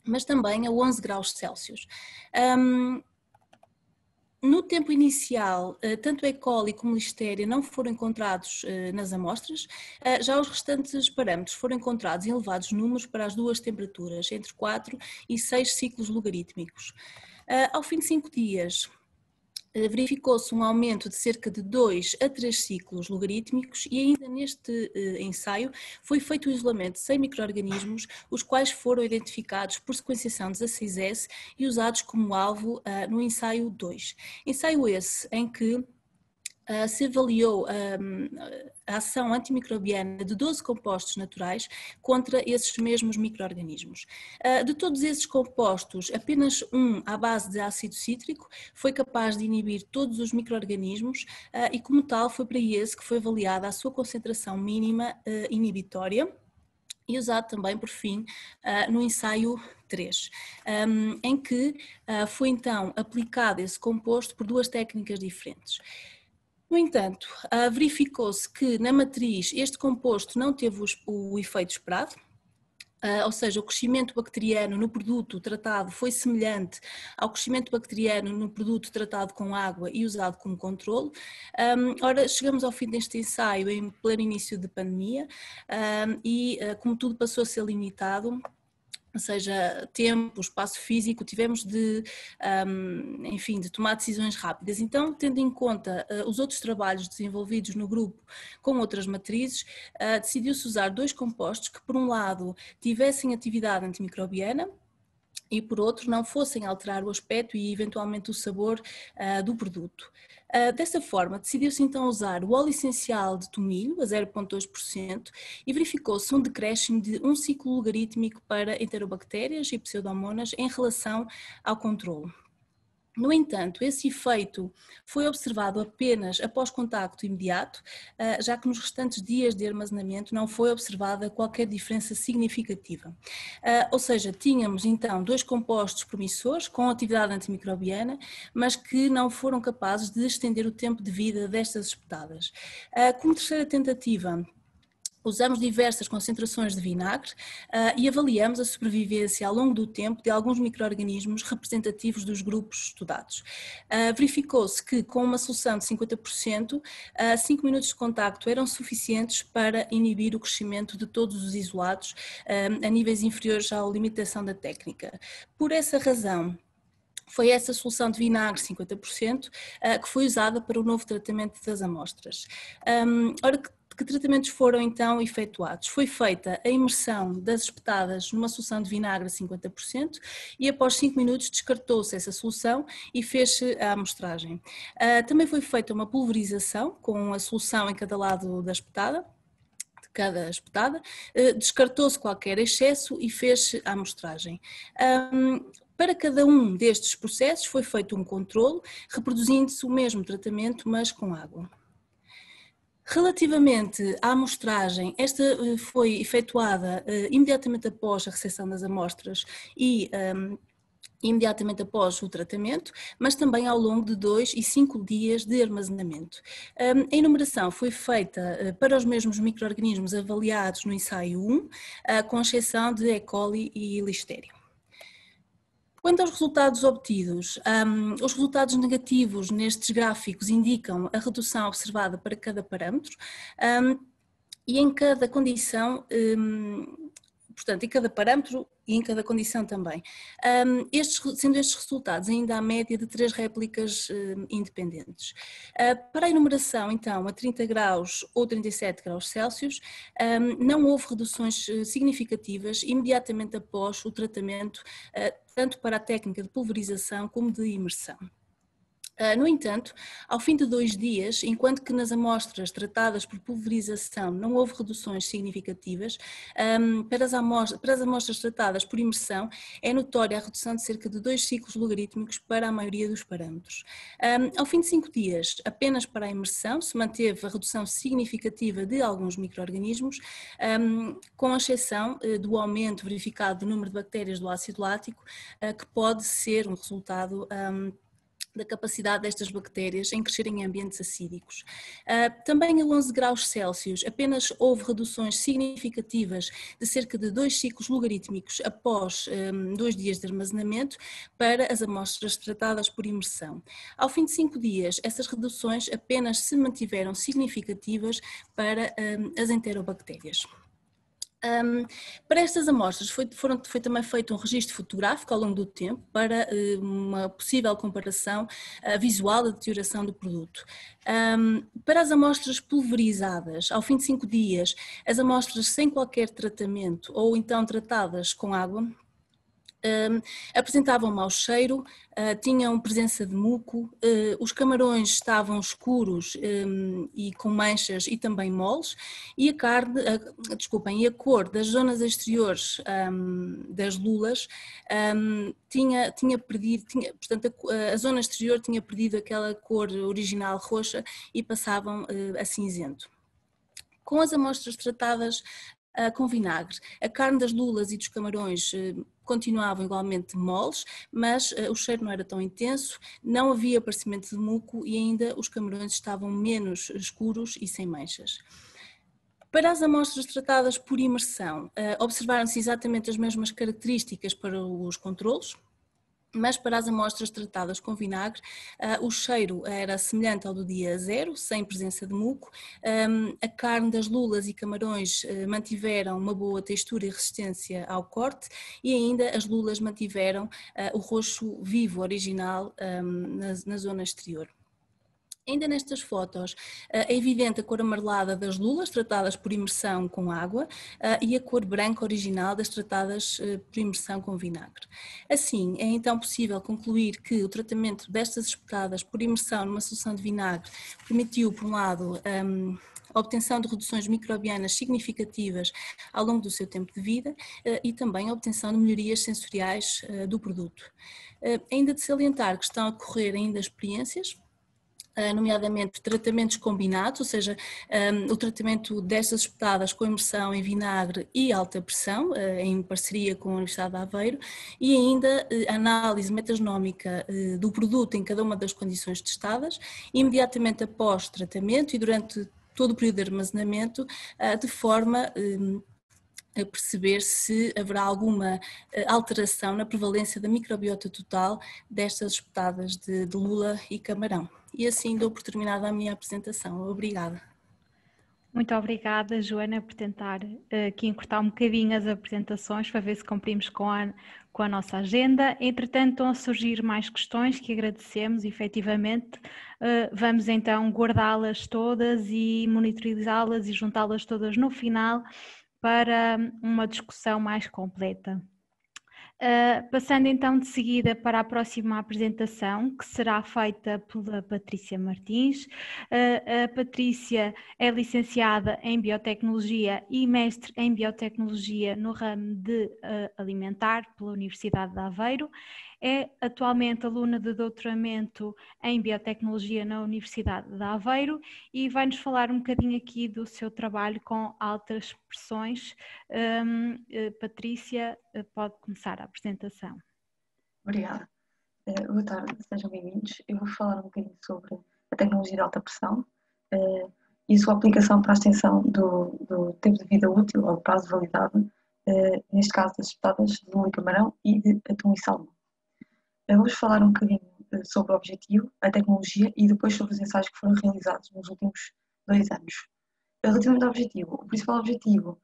mas também a 11 graus Celsius. No tempo inicial, tanto E. coli como Listeria não foram encontrados nas amostras, já os restantes parâmetros foram encontrados em elevados números para as duas temperaturas, entre 4 e 6 ciclos logarítmicos. Ao fim de 5 dias, verificou-se um aumento de cerca de 2 a 3 ciclos logarítmicos e ainda neste ensaio foi feito o isolamento de 100 micro-organismos, os quais foram identificados por sequenciação 16S e usados como alvo no ensaio 2. Ensaio esse em que se avaliou a ação antimicrobiana de 12 compostos naturais contra esses mesmos micro-organismos. De todos esses compostos, apenas um à base de ácido cítrico foi capaz de inibir todos os micro-organismos e, como tal, foi para esse que foi avaliada a sua concentração mínima inibitória e usado também, por fim, no ensaio 3, em que foi então aplicado esse composto por duas técnicas diferentes. No entanto, verificou-se que na matriz este composto não teve o efeito esperado, ou seja, o crescimento bacteriano no produto tratado foi semelhante ao crescimento bacteriano no produto tratado com água e usado como controle. Ora, chegamos ao fim deste ensaio em pleno início de pandemia e como tudo passou a ser limitado, ou seja, tempo, espaço físico, tivemos de tomar decisões rápidas. Então, tendo em conta os outros trabalhos desenvolvidos no grupo com outras matrizes, decidiu-se usar dois compostos que, por um lado, tivessem atividade antimicrobiana e, por outro, não fossem alterar o aspecto e, eventualmente, o sabor do produto. Dessa forma, decidiu-se então usar o óleo essencial de tomilho, a 0,2%, e verificou-se um decréscimo de um ciclo logarítmico para enterobactérias e pseudomonas em relação ao controle. No entanto, esse efeito foi observado apenas após contacto imediato, já que nos restantes dias de armazenamento não foi observada qualquer diferença significativa. Ou seja, tínhamos então dois compostos promissores com atividade antimicrobiana, mas que não foram capazes de estender o tempo de vida destas espetadas. Como terceira tentativa, usamos diversas concentrações de vinagre e avaliamos a sobrevivência ao longo do tempo de alguns micro-organismos representativos dos grupos estudados. Verificou-se que com uma solução de 50%, 5 minutos de contacto eram suficientes para inibir o crescimento de todos os isolados a níveis inferiores à limitação da técnica. Por essa razão, foi essa solução de vinagre 50% que foi usada para o novo tratamento das amostras. Ora, que tratamentos foram então efetuados? Foi feita a imersão das espetadas numa solução de vinagre a 50% e após 5 minutos descartou-se essa solução e fez-se a amostragem. Também foi feita uma pulverização com a solução em cada lado da espetada, de cada espetada, descartou-se qualquer excesso e fez-se a amostragem. Para cada um destes processos foi feito um controlo, reproduzindo-se o mesmo tratamento, mas com água. Relativamente à amostragem, esta foi efetuada imediatamente após a recepção das amostras e imediatamente após o tratamento, mas também ao longo de 2 e 5 dias de armazenamento. A enumeração foi feita para os mesmos micro-organismos avaliados no ensaio 1, com exceção de E. coli e Listeria. Quanto aos resultados obtidos, os resultados negativos nestes gráficos indicam a redução observada para cada parâmetro e em cada condição, portanto, em cada parâmetro e em cada condição também. Sendo estes resultados ainda à média de 3 réplicas independentes. Para a enumeração, então, a 30 graus ou 37 graus Celsius, não houve reduções significativas imediatamente após o tratamento, tanto para a técnica de pulverização como de imersão. No entanto, ao fim de 2 dias, enquanto que nas amostras tratadas por pulverização não houve reduções significativas, para as amostras tratadas por imersão é notória a redução de cerca de 2 ciclos logarítmicos para a maioria dos parâmetros. Ao fim de 5 dias, apenas para a imersão se manteve a redução significativa de alguns micro-organismos, com exceção do aumento verificado do número de bactérias do ácido lático, que pode ser um resultado da capacidade destas bactérias em crescerem em ambientes acídicos. Também a 11 graus Celsius apenas houve reduções significativas de cerca de 2 ciclos logarítmicos após 2 dias de armazenamento para as amostras tratadas por imersão. Ao fim de 5 dias, essas reduções apenas se mantiveram significativas para as enterobactérias. Para estas amostras foi também feito um registro fotográfico ao longo do tempo para uma possível comparação visual da deterioração do produto. Para as amostras pulverizadas, ao fim de 5 dias, as amostras sem qualquer tratamento ou então tratadas com água, apresentavam mau cheiro, tinham presença de muco, os camarões estavam escuros e com manchas e também moles, e a cor das zonas exteriores das lulas tinha perdido, portanto a zona exterior tinha perdido aquela cor original roxa e passavam a cinzento. Com as amostras tratadas com vinagre, a carne das lulas e dos camarões continuavam igualmente moles, mas o cheiro não era tão intenso, não havia aparecimento de muco e ainda os camarões estavam menos escuros e sem manchas. Para as amostras tratadas por imersão, observaram-se exatamente as mesmas características para os controlos, mas para as amostras tratadas com vinagre, o cheiro era semelhante ao do dia 0, sem presença de muco, a carne das lulas e camarões mantiveram uma boa textura e resistência ao corte e ainda as lulas mantiveram o roxo vivo original na zona exterior. Ainda nestas fotos é evidente a cor amarelada das lulas tratadas por imersão com água e a cor branca original das tratadas por imersão com vinagre. Assim, é então possível concluir que o tratamento destas espetadas por imersão numa solução de vinagre permitiu, por um lado, a obtenção de reduções microbianas significativas ao longo do seu tempo de vida e também a obtenção de melhorias sensoriais do produto. Ainda de salientar que estão a decorrer ainda experiências, nomeadamente tratamentos combinados, ou seja, o tratamento destas espetadas com imersão em vinagre e alta pressão, em parceria com a Universidade de Aveiro, e ainda a análise metagenómica do produto em cada uma das condições testadas, imediatamente após tratamento e durante todo o período de armazenamento, de forma a perceber se haverá alguma alteração na prevalência da microbiota total destas espetadas de lula e camarão. E assim dou por terminada a minha apresentação. Obrigada. Muito obrigada, Joana, por tentar aqui encurtar um bocadinho as apresentações para ver se cumprimos com a nossa agenda. Entretanto, estão a surgir mais questões que agradecemos, efetivamente. Vamos então guardá-las todas e monitorizá-las e juntá-las todas no final para uma discussão mais completa. Passando então de seguida para a próxima apresentação, que será feita pela Patrícia Martins. A Patrícia é licenciada em Biotecnologia e mestre em Biotecnologia no ramo de alimentar pela Universidade de Aveiro. É atualmente aluna de doutoramento em Biotecnologia na Universidade de Aveiro e vai-nos falar um bocadinho aqui do seu trabalho com altas pressões. Patrícia, pode começar a apresentação. Obrigada. Boa tarde, sejam bem-vindos. Eu vou falar um bocadinho sobre a tecnologia de alta pressão e a sua aplicação para a extensão do tempo de vida útil ou prazo de validade, neste caso das espetadas de lula e camarão e de atum e salmão. Vamos falar um bocadinho sobre o objetivo, a tecnologia e depois sobre os ensaios que foram realizados nos últimos 2 anos. Relativamente ao objetivo, o principal objetivo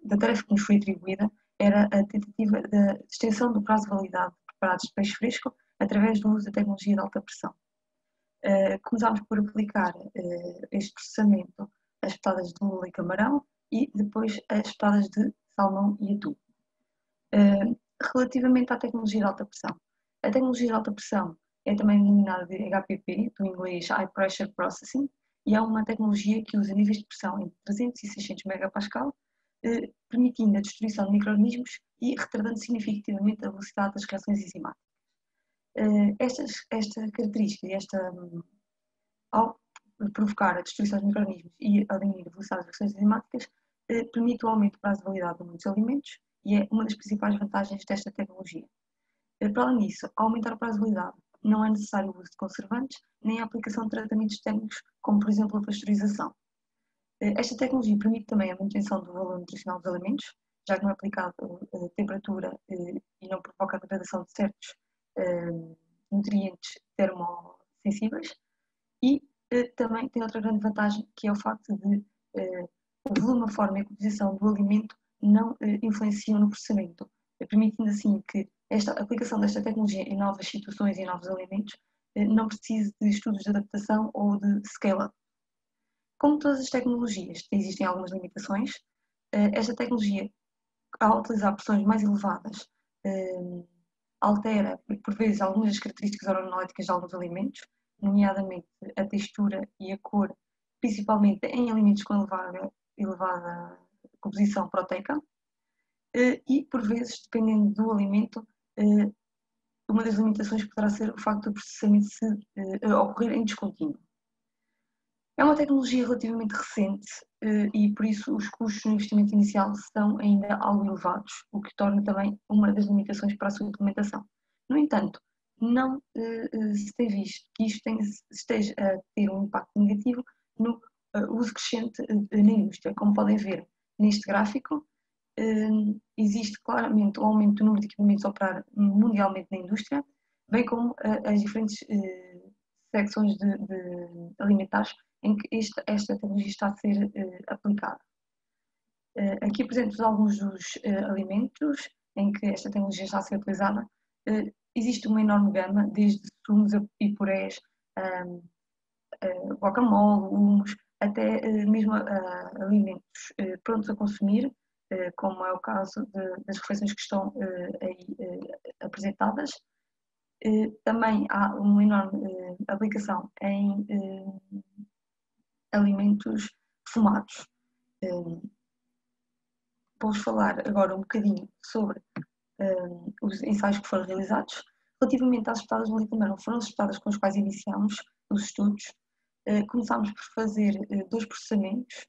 da tarefa que nos foi atribuída era a tentativa de extensão do prazo de validade de preparados de peixe fresco através do uso da tecnologia de alta pressão. Começámos por aplicar este processamento às espetadas de lula e camarão e depois às espetadas de salmão e atum. Relativamente à tecnologia de alta pressão, a tecnologia de alta pressão é também denominada de HPP, do inglês High Pressure Processing, e é uma tecnologia que usa níveis de pressão entre 300 e 600 megapascal, permitindo a destruição de micro-organismos e retardando significativamente a velocidade das reações enzimáticas. Esta característica, ao provocar a destruição de micro-organismos e a diminuir a velocidade das reações enzimáticas, permite o aumento do prazo de validade de muitos alimentos e é uma das principais vantagens desta tecnologia. Para além disso, ao aumentar o prazo de validade, não é necessário o uso de conservantes nem a aplicação de tratamentos técnicos, como por exemplo a pasteurização. Esta tecnologia permite também a manutenção do valor nutricional dos alimentos, já que não é aplicado a temperatura e não provoca a degradação de certos nutrientes termossensíveis. E também tem outra grande vantagem, que é o facto de o volume, a forma e a composição do alimento não influenciam no processamento, permitindo assim que a aplicação desta tecnologia em novas situações e em novos alimentos não precise de estudos de adaptação ou de scale-up. Como todas as tecnologias, existem algumas limitações. Esta tecnologia, ao utilizar pressões mais elevadas, altera, por vezes, algumas das características organolépticas de alguns alimentos, nomeadamente a textura e a cor, principalmente em alimentos com elevada composição proteica, e, por vezes, dependendo do alimento, uma das limitações poderá ser o facto do processamento ocorrer em descontínuo. É uma tecnologia relativamente recente e, por isso, os custos no investimento inicial são ainda algo elevados, o que torna também uma das limitações para a sua implementação. No entanto, não se tem visto que isto esteja a ter um impacto negativo no uso crescente na indústria. Como podem ver neste gráfico, existe claramente o aumento do número de equipamentos a operar mundialmente na indústria, bem como as diferentes secções de alimentares em que esta tecnologia está a ser aplicada. Aqui apresento alguns dos alimentos em que esta tecnologia está a ser utilizada. Existe uma enorme gama, desde sumos e purés, guacamole, hummus, até mesmo alimentos prontos a consumir, como é o caso das refeições que estão aí apresentadas. Também há uma enorme aplicação em alimentos fumados. Vou-vos falar agora um bocadinho sobre os ensaios que foram realizados. Relativamente às espetadas de leite de mel, foram as espetadas com as quais iniciámos os estudos. Começámos por fazer 2 processamentos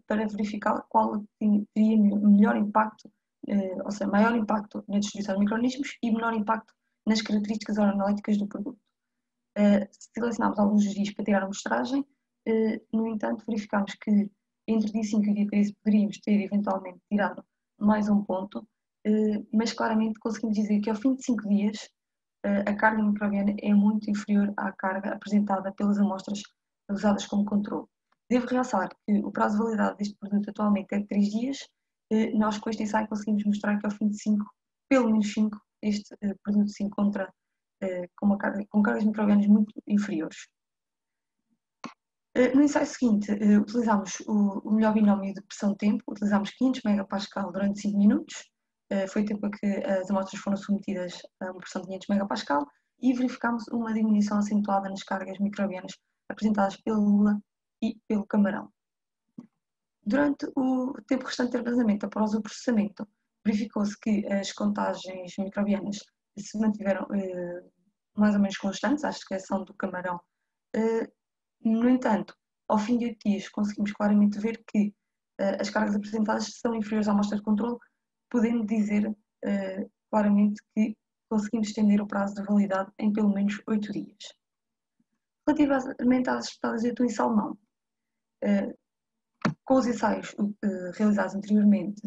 para verificar qual teria melhor impacto, ou seja, maior impacto na distribuição de micro-organismos e menor impacto nas características organolépticas do produto. Selecionámos alguns dos dias para tirar a amostragem, no entanto, verificámos que entre dia 5 e dia 13 poderíamos ter eventualmente tirado mais um ponto, mas claramente conseguimos dizer que ao fim de 5 dias a carga microbiana é muito inferior à carga apresentada pelas amostras usadas como controle. Devo realçar que o prazo de validade deste produto atualmente é de 3 dias. Nós com este ensaio conseguimos mostrar que ao fim de 5, pelo menos 5, este produto se encontra com cargas microbianas muito inferiores. No ensaio seguinte, utilizámos o melhor binómio de pressão-tempo, utilizámos 500 MPa durante 5 minutos, foi o tempo a que as amostras foram submetidas a uma pressão de 500 MPa e verificámos uma diminuição acentuada nas cargas microbianas apresentadas pela lula e pelo camarão. Durante o tempo restante de armazenamento após o processamento, verificou-se que as contagens microbianas se mantiveram mais ou menos constantes, à exceção do camarão. No entanto, ao fim de 8 dias, conseguimos claramente ver que as cargas apresentadas são inferiores à amostra de controle, podendo dizer claramente que conseguimos estender o prazo de validade em pelo menos 8 dias. Relativamente às espetadas de atum e salmão, com os ensaios realizados anteriormente,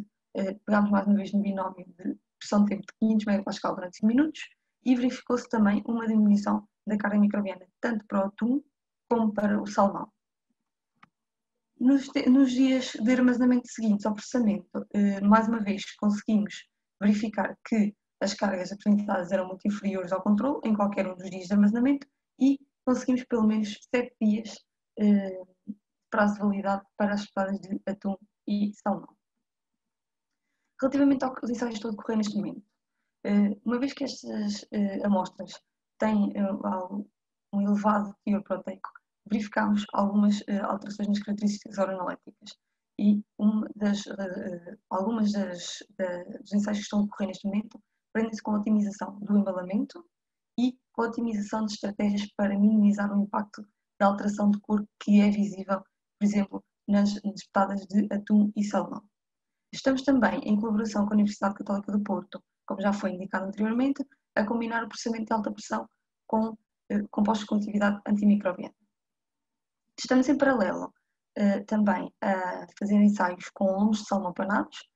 pegámos mais uma vez no binómio de pressão de tempo de 500 MPa durante 5 minutos e verificou-se também uma diminuição da carga microbiana, tanto para o atum como para o salmão. Nos dias de armazenamento seguintes ao processamento, mais uma vez conseguimos verificar que as cargas apresentadas eram muito inferiores ao controle em qualquer um dos dias de armazenamento e conseguimos pelo menos 7 dias de prazo de validade para as espetadas de atum e salmão. Relativamente aos ensaios que estão a decorrer neste momento, uma vez que estas amostras têm um elevado teor proteico, verificámos algumas alterações nas características organolépticas e algumas dos ensaios que estão a decorrer neste momento prendem-se com a otimização do embalamento e com a otimização de estratégias para minimizar o impacto da alteração de cor que é visível, por exemplo, nas espetadas de atum e salmão. Estamos também, em colaboração com a Universidade Católica do Porto, como já foi indicado anteriormente, a combinar o processamento de alta pressão com compostos com atividade antimicrobiana. Estamos em paralelo também a fazer ensaios com lombos de salmão panados.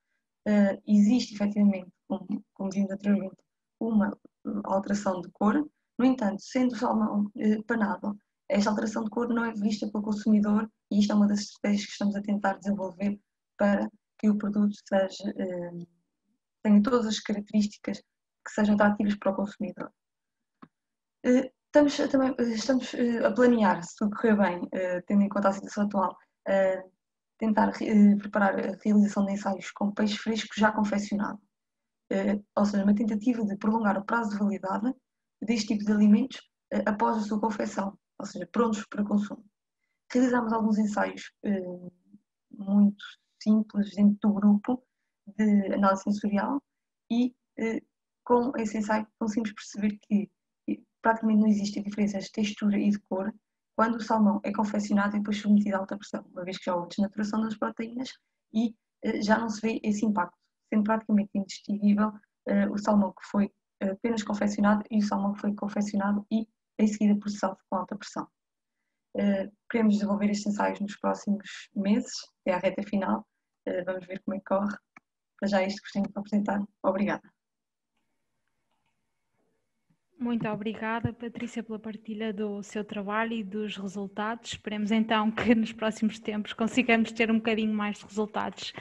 Existe efetivamente, como vimos anteriormente, uma alteração de cor. No entanto, sendo o salmão panado, esta alteração de cor não é vista pelo consumidor e isto é uma das estratégias que estamos a tentar desenvolver para que o produto tenha todas as características que sejam atrativas para o consumidor. Estamos a planear, se tudo correr bem, tendo em conta a situação atual, tentar preparar a realização de ensaios com peixe fresco já confeccionado. ou seja, uma tentativa de prolongar o prazo de validade deste tipo de alimentos após a sua confecção, ou seja, prontos para consumo. Realizámos alguns ensaios muito simples dentro do grupo de análise sensorial e com esse ensaio conseguimos perceber que praticamente não existem diferenças de textura e de cor quando o salmão é confeccionado e depois submetido a alta pressão, uma vez que já houve desnaturação das proteínas e já não se vê esse impacto, sendo praticamente indistinguível o salmão que foi apenas confeccionado e o salmão que foi confeccionado e em seguida processado com alta pressão. Queremos desenvolver estes ensaios nos próximos meses, até à reta final. Vamos ver como é que corre. Para já isto gostaria de apresentar. Obrigada. Muito obrigada, Patrícia, pela partilha do seu trabalho e dos resultados. Esperemos então que nos próximos tempos consigamos ter um bocadinho mais de resultados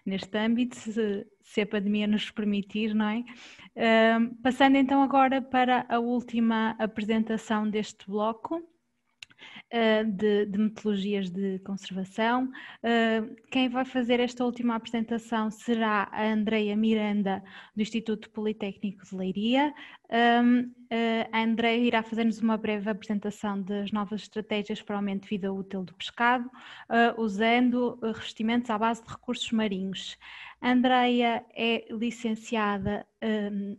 neste âmbito, se a pandemia nos permitir, não é? Passando então agora para a última apresentação deste bloco. De metodologias de conservação. Quem vai fazer esta última apresentação será a Andreia Miranda, do Instituto Politécnico de Leiria. A Andreia irá fazer-nos uma breve apresentação das novas estratégias para o aumento de vida útil do pescado, usando revestimentos à base de recursos marinhos. A Andreia é licenciada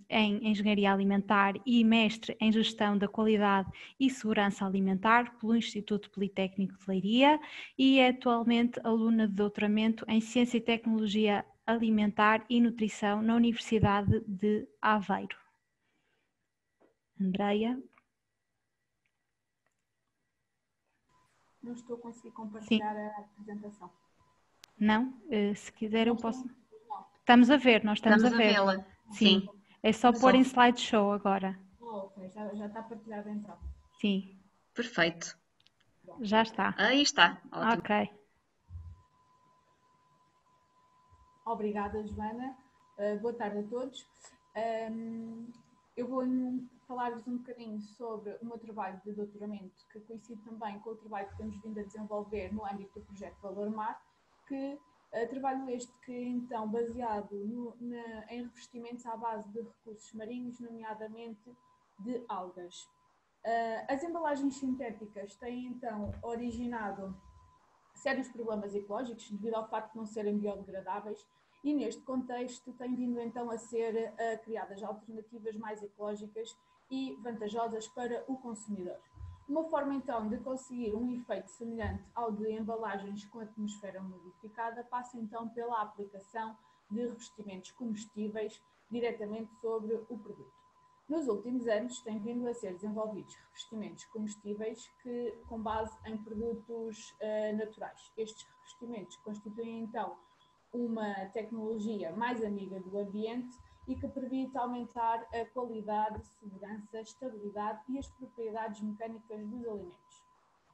em Engenharia Alimentar e mestre em Gestão da Qualidade e Segurança Alimentar pelo Instituto Politécnico de Leiria e é atualmente aluna de doutoramento em Ciência e Tecnologia Alimentar e Nutrição na Universidade de Aveiro. Andreia? Não estou a conseguir compartilhar a apresentação. Não? Se quiser eu posso... Estamos a ver, nós estamos a ver. Vê-la. Sim. É só pôr em slideshow agora. Ok, já está partilhada então. Sim. Perfeito. Já está. Aí está. Ótimo. Ok. Obrigada, Joana. Boa tarde a todos. Eu vou falar-vos um bocadinho sobre o meu trabalho de doutoramento, que coincide também com o trabalho que temos vindo a desenvolver no âmbito do projeto Valor Mar, que trabalho este que, então, baseado em revestimentos à base de recursos marinhos, nomeadamente de algas. As embalagens sintéticas têm, então, originado sérios problemas ecológicos devido ao facto de não serem biodegradáveis e, neste contexto, têm vindo, então, a ser criadas alternativas mais ecológicas e vantajosas para o consumidor. Uma forma, então, de conseguir um efeito semelhante ao de embalagens com atmosfera modificada passa, então, pela aplicação de revestimentos comestíveis diretamente sobre o produto. Nos últimos anos, têm vindo a ser desenvolvidos revestimentos comestíveis com base em produtos naturais. Estes revestimentos constituem, então, uma tecnologia mais amiga do ambiente e que permite aumentar a qualidade, segurança, estabilidade e as propriedades mecânicas dos alimentos.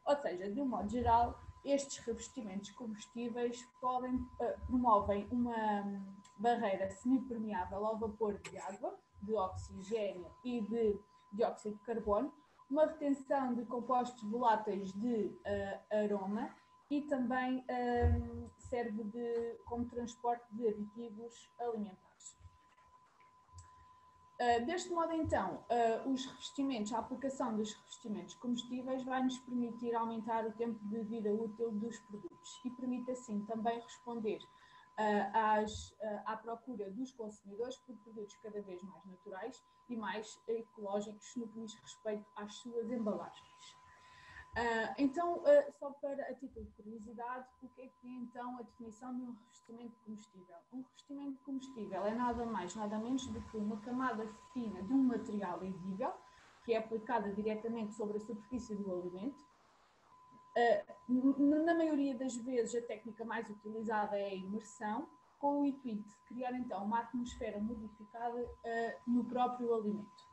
Ou seja, de um modo geral, estes revestimentos comestíveis promovem uma barreira semipermeável ao vapor de água, de oxigênio e de dióxido de carbono, uma retenção de compostos voláteis de aroma e também serve como transporte de aditivos alimentares. Deste modo, então, a aplicação dos revestimentos comestíveis vai nos permitir aumentar o tempo de vida útil dos produtos e permite, assim, também responder à procura dos consumidores por produtos cada vez mais naturais e mais ecológicos no que diz respeito às suas embalagens. Então, só para a título de curiosidade, o que é então a definição de um revestimento comestível? Um revestimento comestível é nada mais, nada menos do que uma camada fina de um material edível que é aplicada diretamente sobre a superfície do alimento. Na maioria das vezes, a técnica mais utilizada é a imersão, com o intuito de criar então uma atmosfera modificada no próprio alimento.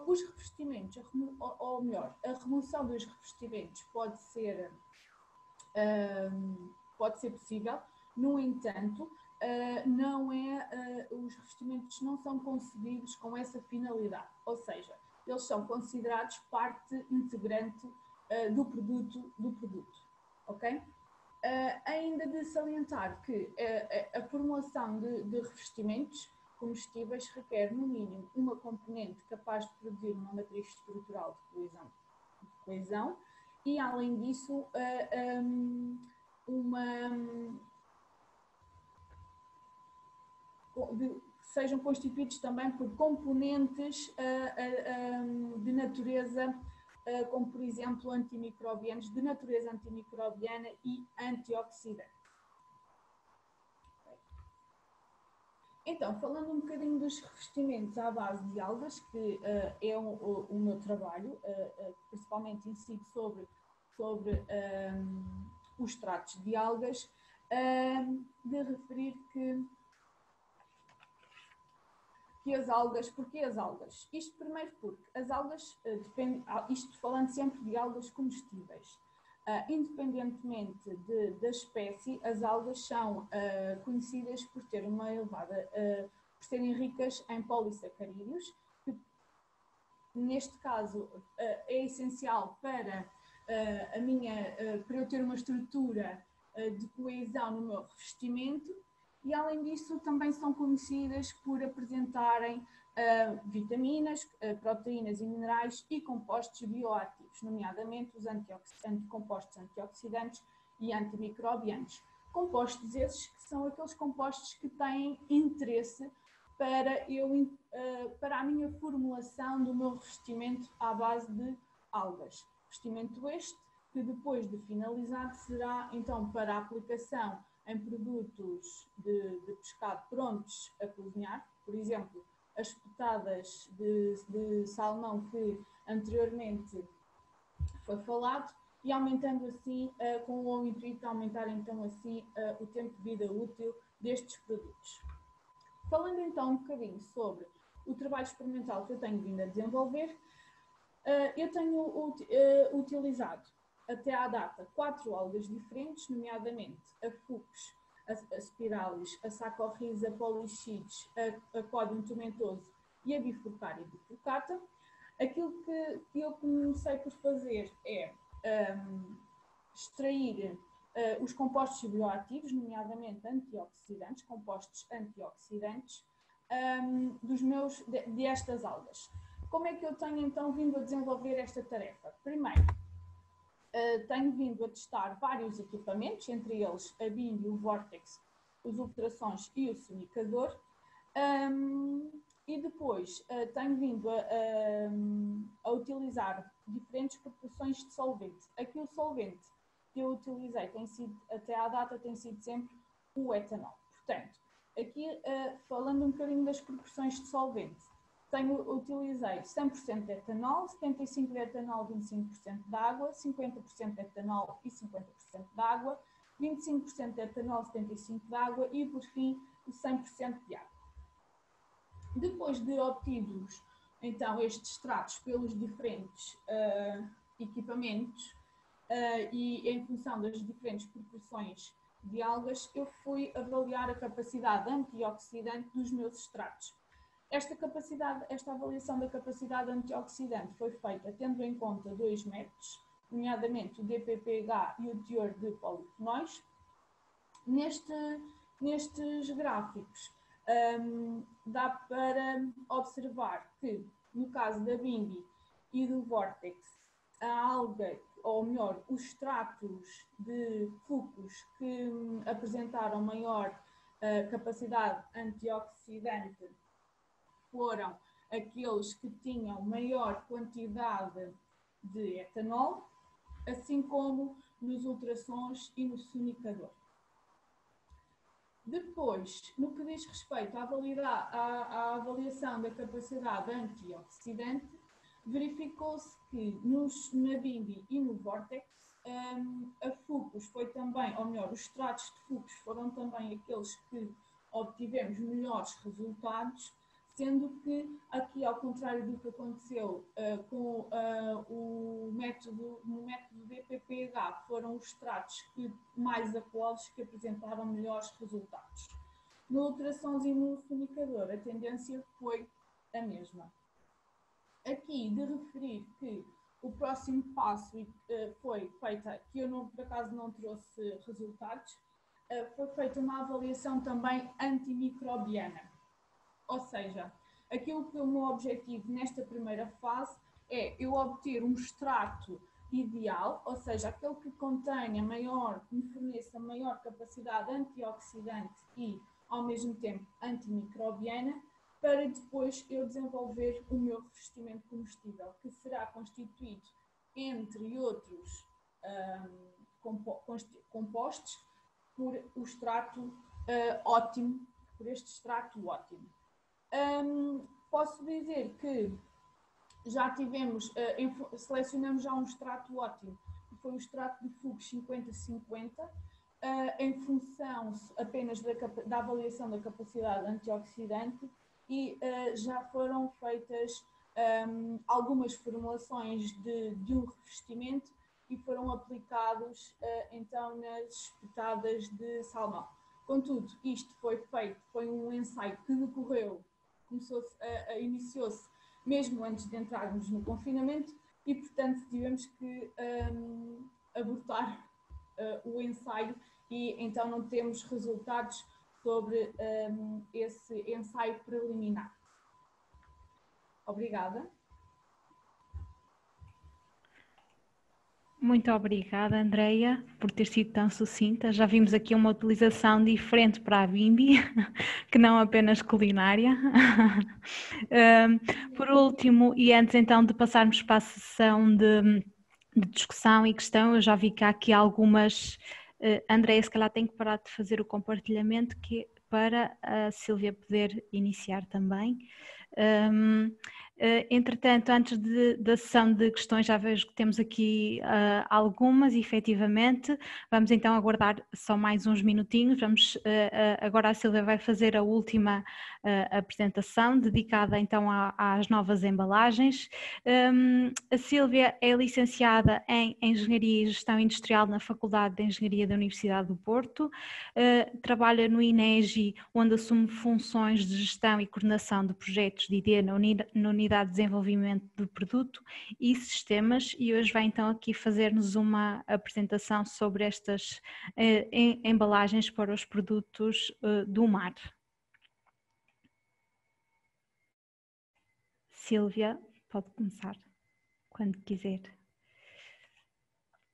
Os revestimentos, ou melhor, a remoção dos revestimentos pode ser possível, no entanto, os revestimentos não são concebidos com essa finalidade, ou seja, eles são considerados parte integrante do produto, ok? Ainda de salientar que a formulação de revestimentos comestíveis requer, no mínimo, uma componente capaz de produzir uma matriz estrutural de coesão e, além disso, sejam constituídos também por componentes de natureza, como por exemplo antimicrobianos, de natureza antimicrobiana e antioxidante. Então, falando um bocadinho dos revestimentos à base de algas, que é o meu trabalho, principalmente incide sobre os extratos de algas, de referir que as algas, porquê as algas? Isto primeiro porque as algas, isto falando sempre de algas comestíveis, independentemente da espécie, as algas são conhecidas por ter uma elevada, por serem ricas em polissacarídeos, que neste caso é essencial para eu ter uma estrutura de coesão no meu revestimento. E, além disso, também são conhecidas por apresentarem vitaminas, proteínas e minerais e compostos bioativos, nomeadamente os compostos antioxidantes e antimicrobianos. Compostos esses que são aqueles compostos que têm interesse para a minha formulação do meu revestimento à base de algas. Revestimento este que, depois de finalizado, será então para aplicação em produtos de pescado prontos a cozinhar, por exemplo, as petadas de salmão que anteriormente foi falado, e aumentando assim, com o intuito de aumentar então assim o tempo de vida útil destes produtos. Falando então um bocadinho sobre o trabalho experimental que eu tenho vindo a desenvolver, eu tenho utilizado até à data 4 algas diferentes, nomeadamente a Fucus, a Spiralis, a Saccharomyces polychides, a Codium tomentoso e a Bifurcaria bifurcata. Aquilo que eu comecei por fazer é extrair os compostos bioativos, nomeadamente antioxidantes, compostos antioxidantes, destas algas. Como é que eu tenho então vindo a desenvolver esta tarefa? Primeiro, tenho vindo a testar vários equipamentos, entre eles a BIM, o Vortex, os ultrassons e o sonicador, e depois tenho vindo a utilizar diferentes proporções de solvente. Aqui o solvente que eu utilizei até à data tem sido sempre o etanol. Portanto, aqui falando um bocadinho das proporções de solvente, utilizei 100% de etanol, 75% de etanol, 25% de água, 50% de etanol e 50% de água, 25% de etanol, 75% de água e, por fim, o 100% de água. Depois de obtidos, então, estes extratos pelos diferentes equipamentos e em função das diferentes proporções de algas, eu fui avaliar a capacidade antioxidante dos meus extratos. Esta avaliação da capacidade antioxidante foi feita tendo em conta 2 métodos, nomeadamente o DPPH e o teor de polifenóis. Nestes gráficos dá para observar que, no caso da Bimbi e do Vortex, a alga, ou melhor, os extratos de Fucus que apresentaram maior capacidade antioxidante foram aqueles que tinham maior quantidade de etanol, assim como nos ultrassons e no sonicador. Depois, no que diz respeito à avaliação da capacidade antioxidante, verificou-se que na Bimbi e no Vortex, a Fucus foi também, ou melhor, os extratos de Fucus foram também aqueles que obtivemos melhores resultados, sendo que aqui, ao contrário do que aconteceu no método DPPH, foram os extratos mais aquosos que apresentaram melhores resultados. No ultrassons e no sonicador, a tendência foi a mesma. Aqui, de referir que o próximo passo foi feita, que eu por acaso não trouxe resultados, foi feita uma avaliação também antimicrobiana. Ou seja, aquilo que é o meu objetivo nesta primeira fase é eu obter um extrato ideal, ou seja, aquele que contenha maior, que me forneça maior capacidade antioxidante e, ao mesmo tempo, antimicrobiana, para depois eu desenvolver o meu revestimento comestível, que será constituído, entre outros compostos, por o extrato ótimo, por este extrato ótimo. Posso dizer que já tivemos, selecionamos já um extrato ótimo, que foi o extrato de Fuchs 50-50, em função apenas da avaliação da capacidade antioxidante, e já foram feitas algumas formulações de um revestimento e foram aplicados então nas pitadas de salmão. Contudo, isto foi um ensaio que decorreu, iniciou-se mesmo antes de entrarmos no confinamento e, portanto, tivemos que abortar o ensaio e então não temos resultados sobre esse ensaio preliminar. Obrigada. Muito obrigada, Andreia, por ter sido tão sucinta. Já vimos aqui uma utilização diferente para a Bimbi, que não apenas culinária. Por último, e antes então de passarmos para a sessão de discussão e questão, eu já vi que há aqui algumas... Andreia, se calhar tem que parar de fazer o compartilhamento para a Sílvia poder iniciar também. Entretanto, antes da sessão de questões, já vejo que temos aqui algumas, efetivamente. Vamos então aguardar só mais uns minutinhos. Agora a Sílvia vai fazer a última apresentação, dedicada então às novas embalagens. A Sílvia é licenciada em Engenharia e Gestão Industrial na Faculdade de Engenharia da Universidade do Porto. Trabalha no INEGI, onde assume funções de gestão e coordenação de projetos de ID na Unidade de Desenvolvimento do Produto e Sistemas, e hoje vai então aqui fazer-nos uma apresentação sobre estas embalagens para os produtos do mar. Sílvia, pode começar quando quiser.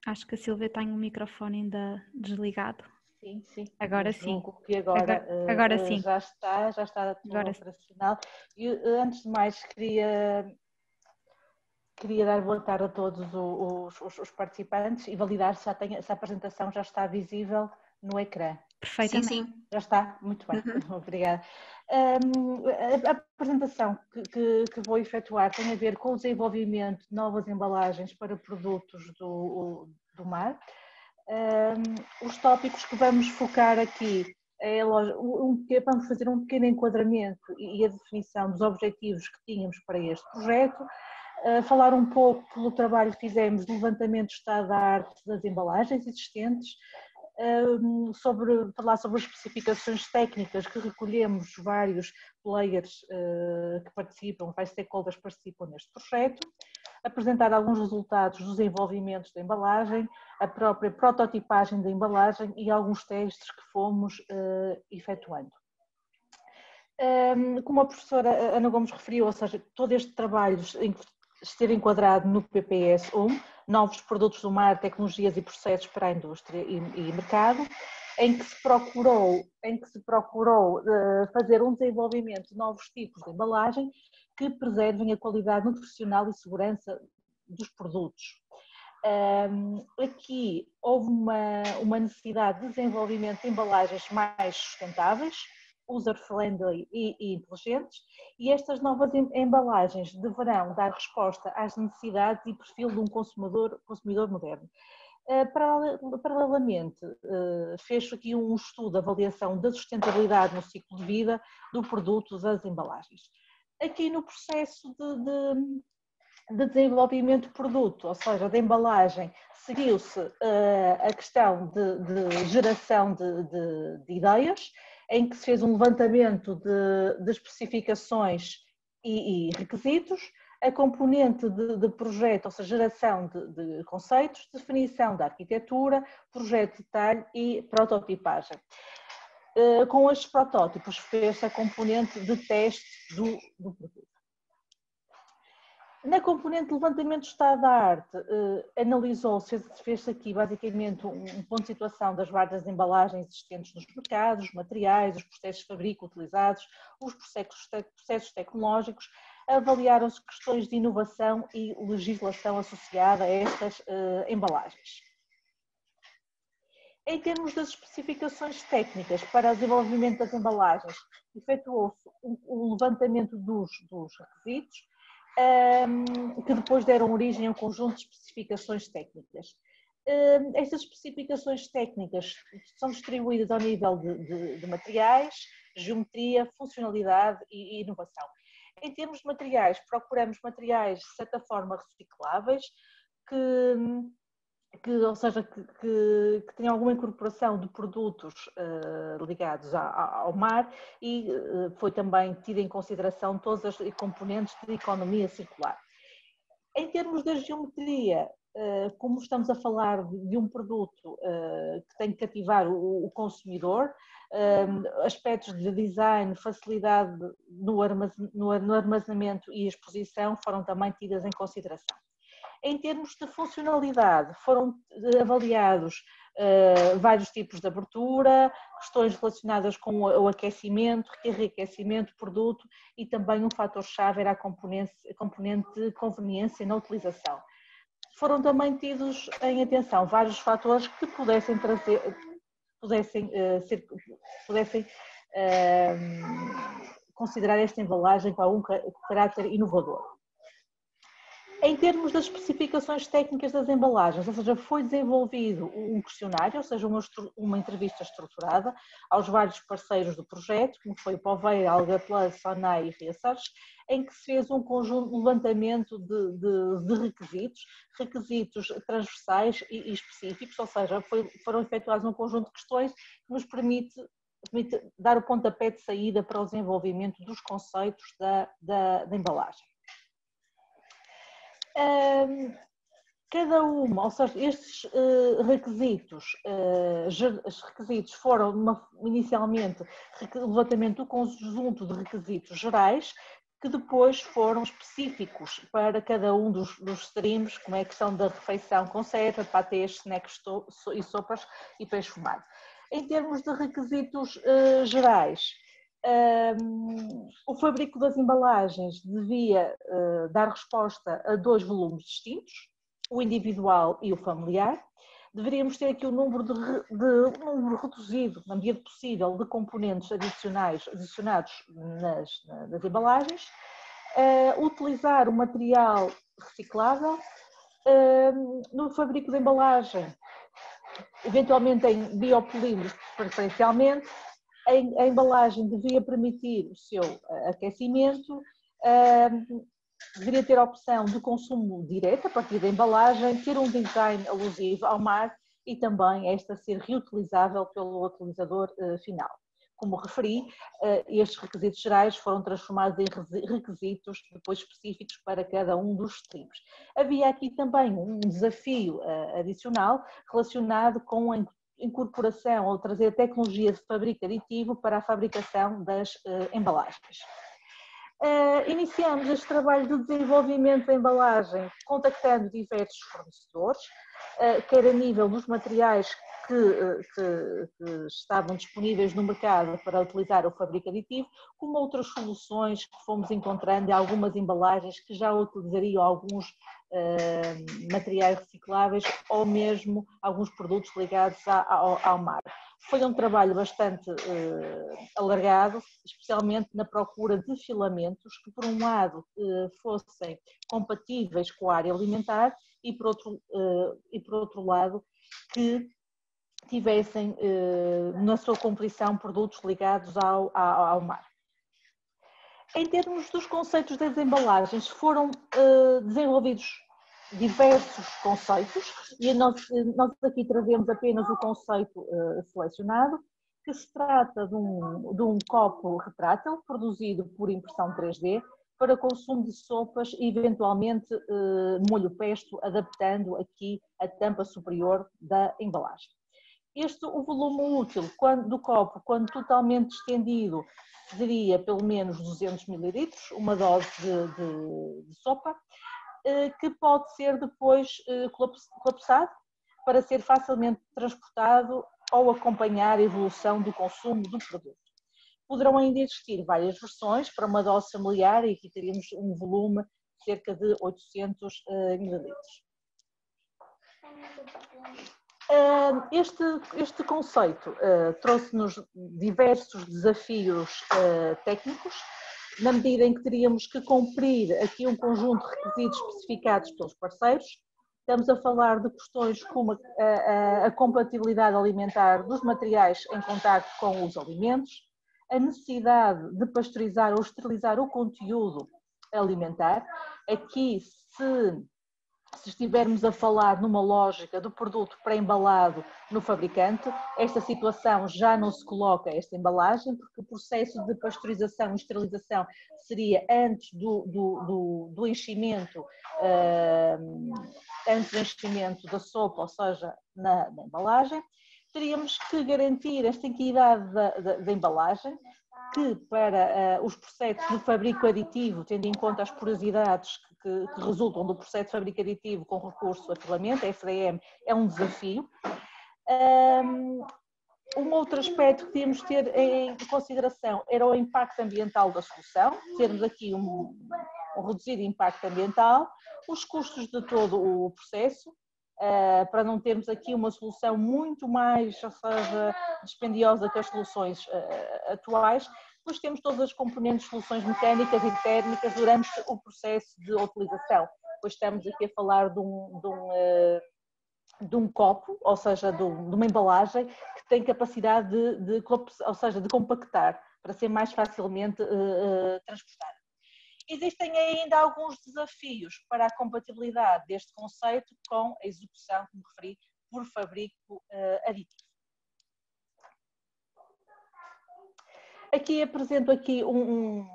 Acho que a Sílvia tem o microfone ainda desligado. Sim, sim. Agora sim. Que agora sim. Já está agora operacional. E antes de mais queria dar boa tarde a todos os participantes e validar se a apresentação já está visível no ecrã. Perfeitamente. Sim, sim. Já está? Muito bem, obrigada. A apresentação que vou efetuar tem a ver com o desenvolvimento de novas embalagens para produtos do mar. Os tópicos que vamos focar aqui vamos fazer um pequeno enquadramento e a definição dos objetivos que tínhamos para este projeto, falar um pouco pelo trabalho que fizemos de levantamento de estado da arte das embalagens existentes, falar sobre as especificações técnicas que recolhemos vários players que participam, vários stakeholders que participam neste projeto, apresentar alguns resultados dos desenvolvimentos da embalagem, a própria prototipagem da embalagem e alguns testes que fomos efetuando. Como a professora Ana Gomes referiu, ou seja, todo este trabalho esteve enquadrado no PPS 1, Novos Produtos do Mar, Tecnologias e Processos para a Indústria e Mercado, em que se procurou fazer um desenvolvimento de novos tipos de embalagem que preservem a qualidade nutricional e segurança dos produtos. Aqui houve uma necessidade de desenvolvimento de embalagens mais sustentáveis, user-friendly e inteligentes, e estas novas embalagens deverão dar resposta às necessidades e perfil de um consumidor moderno. Paralelamente, fez aqui um estudo de avaliação da sustentabilidade no ciclo de vida do produto das embalagens. Aqui no processo de desenvolvimento do produto, ou seja, da embalagem, seguiu-se a questão de geração de ideias, em que se fez um levantamento de especificações e requisitos, a componente de projeto, ou seja, geração de conceitos, definição da arquitetura, projeto de detalhe e prototipagem. Com estes protótipos fez-se a componente de teste do produto. Na componente de levantamento do estado da arte, analisou-se, fez-se aqui basicamente um ponto de situação das várias embalagens existentes nos mercados, os materiais, os processos de fabrico utilizados, os processos tecnológicos, avaliaram-se questões de inovação e legislação associada a estas embalagens. Em termos das especificações técnicas para o desenvolvimento das embalagens, efetuou-se o levantamento dos requisitos, que depois deram origem a um conjunto de especificações técnicas. Estas especificações técnicas são distribuídas ao nível de materiais, geometria, funcionalidade e inovação. Em termos de materiais, procuramos materiais de certa forma recicláveis, ou seja, que tenham alguma incorporação de produtos ligados ao mar, e foi também tida em consideração todas as componentes de economia circular. Em termos da geometria, como estamos a falar de um produto que tem que cativar o consumidor, aspectos de design, facilidade no armazenamento e exposição foram também tidas em consideração. Em termos de funcionalidade, foram avaliados vários tipos de abertura, questões relacionadas com o aquecimento, enriquecimento do produto, e também um fator-chave era a componente de conveniência na utilização. Foram também tidos em atenção vários fatores que pudessem considerar esta embalagem com algum caráter inovador. Em termos das especificações técnicas das embalagens, ou seja, foi desenvolvido um questionário, ou seja, uma entrevista estruturada aos vários parceiros do projeto, como foi o Poveira, Alga Plus, Sonai e Research, em que se fez um conjunto de levantamento de requisitos transversais e específicos, ou seja, foram efetuados um conjunto de questões que nos permite dar o pontapé de saída para o desenvolvimento dos conceitos da embalagem. Cada uma, ou seja, estes requisitos foram inicialmente levantamento do conjunto de requisitos gerais, que depois foram específicos para cada um dos streams, como é a questão da refeição, conserva, patês, snacks e sopas e peixe fumado. Em termos de requisitos gerais, o fabrico das embalagens devia dar resposta a 2 volumes distintos, o individual e o familiar. Deveríamos ter aqui um número reduzido, na medida possível, de componentes adicionados nas embalagens. Utilizar o material reciclável. No fabrico de embalagem, eventualmente em biopolímeros preferencialmente. A embalagem devia permitir o seu aquecimento, deveria ter a opção de consumo direto a partir da embalagem, ter um design alusivo ao mar e também esta ser reutilizável pelo utilizador final. Como referi, estes requisitos gerais foram transformados em requisitos depois específicos para cada um dos streams. Havia aqui também um desafio adicional relacionado com a incorporação ou trazer tecnologia de fabrico aditivo para a fabricação das embalagens. Iniciamos este trabalho de desenvolvimento da embalagem contactando diversos fornecedores, quer a nível dos materiais que estavam disponíveis no mercado para utilizar o fabrico aditivo, como outras soluções que fomos encontrando em algumas embalagens que já utilizariam alguns materiais recicláveis ou mesmo alguns produtos ligados ao mar. Foi um trabalho bastante alargado, especialmente na procura de filamentos que, por um lado, fossem compatíveis com a área alimentar e, por outro lado, que tivessem na sua composição produtos ligados ao mar. Em termos dos conceitos das embalagens, foram desenvolvidos diversos conceitos e nós aqui trazemos apenas o conceito selecionado, que se trata de um copo retrátil produzido por impressão 3D para consumo de sopas e eventualmente molho pesto, adaptando aqui a tampa superior da embalagem. O volume útil do copo, quando totalmente estendido, seria pelo menos 200 ml, uma dose de sopa, que pode ser depois colapsado para ser facilmente transportado ou acompanhar a evolução do consumo do produto. Poderão ainda existir várias versões para uma dose familiar e aqui teríamos um volume de cerca de 800 ml. Este conceito trouxe-nos diversos desafios técnicos, na medida em que teríamos que cumprir aqui um conjunto de requisitos especificados pelos parceiros. Estamos a falar de questões como a compatibilidade alimentar dos materiais em contacto com os alimentos, a necessidade de pasteurizar ou esterilizar o conteúdo alimentar. Aqui, se estivermos a falar numa lógica do produto pré-embalado no fabricante, esta situação já não se coloca esta embalagem, porque o processo de pasteurização e esterilização seria antes do enchimento, da sopa, ou seja, na embalagem. Teríamos que garantir esta integridade da embalagem, que para os processos de fabrico aditivo, tendo em conta as porosidades que resultam do processo de fabrico aditivo com recurso a filamento, a FDM, é um desafio. Um outro aspecto que tínhamos de ter em consideração era o impacto ambiental da solução, termos aqui um reduzido impacto ambiental, os custos de todo o processo, para não termos aqui uma solução muito mais, ou seja, dispendiosa que as soluções atuais. Depois temos todas as componentes de soluções mecânicas e térmicas durante o processo de utilização. Depois estamos aqui a falar de um copo, ou seja, de uma embalagem que tem capacidade de compactar, para ser mais facilmente transportada. Existem ainda alguns desafios para a compatibilidade deste conceito com a execução, como referi, por fabrico aditivo. Aqui apresento um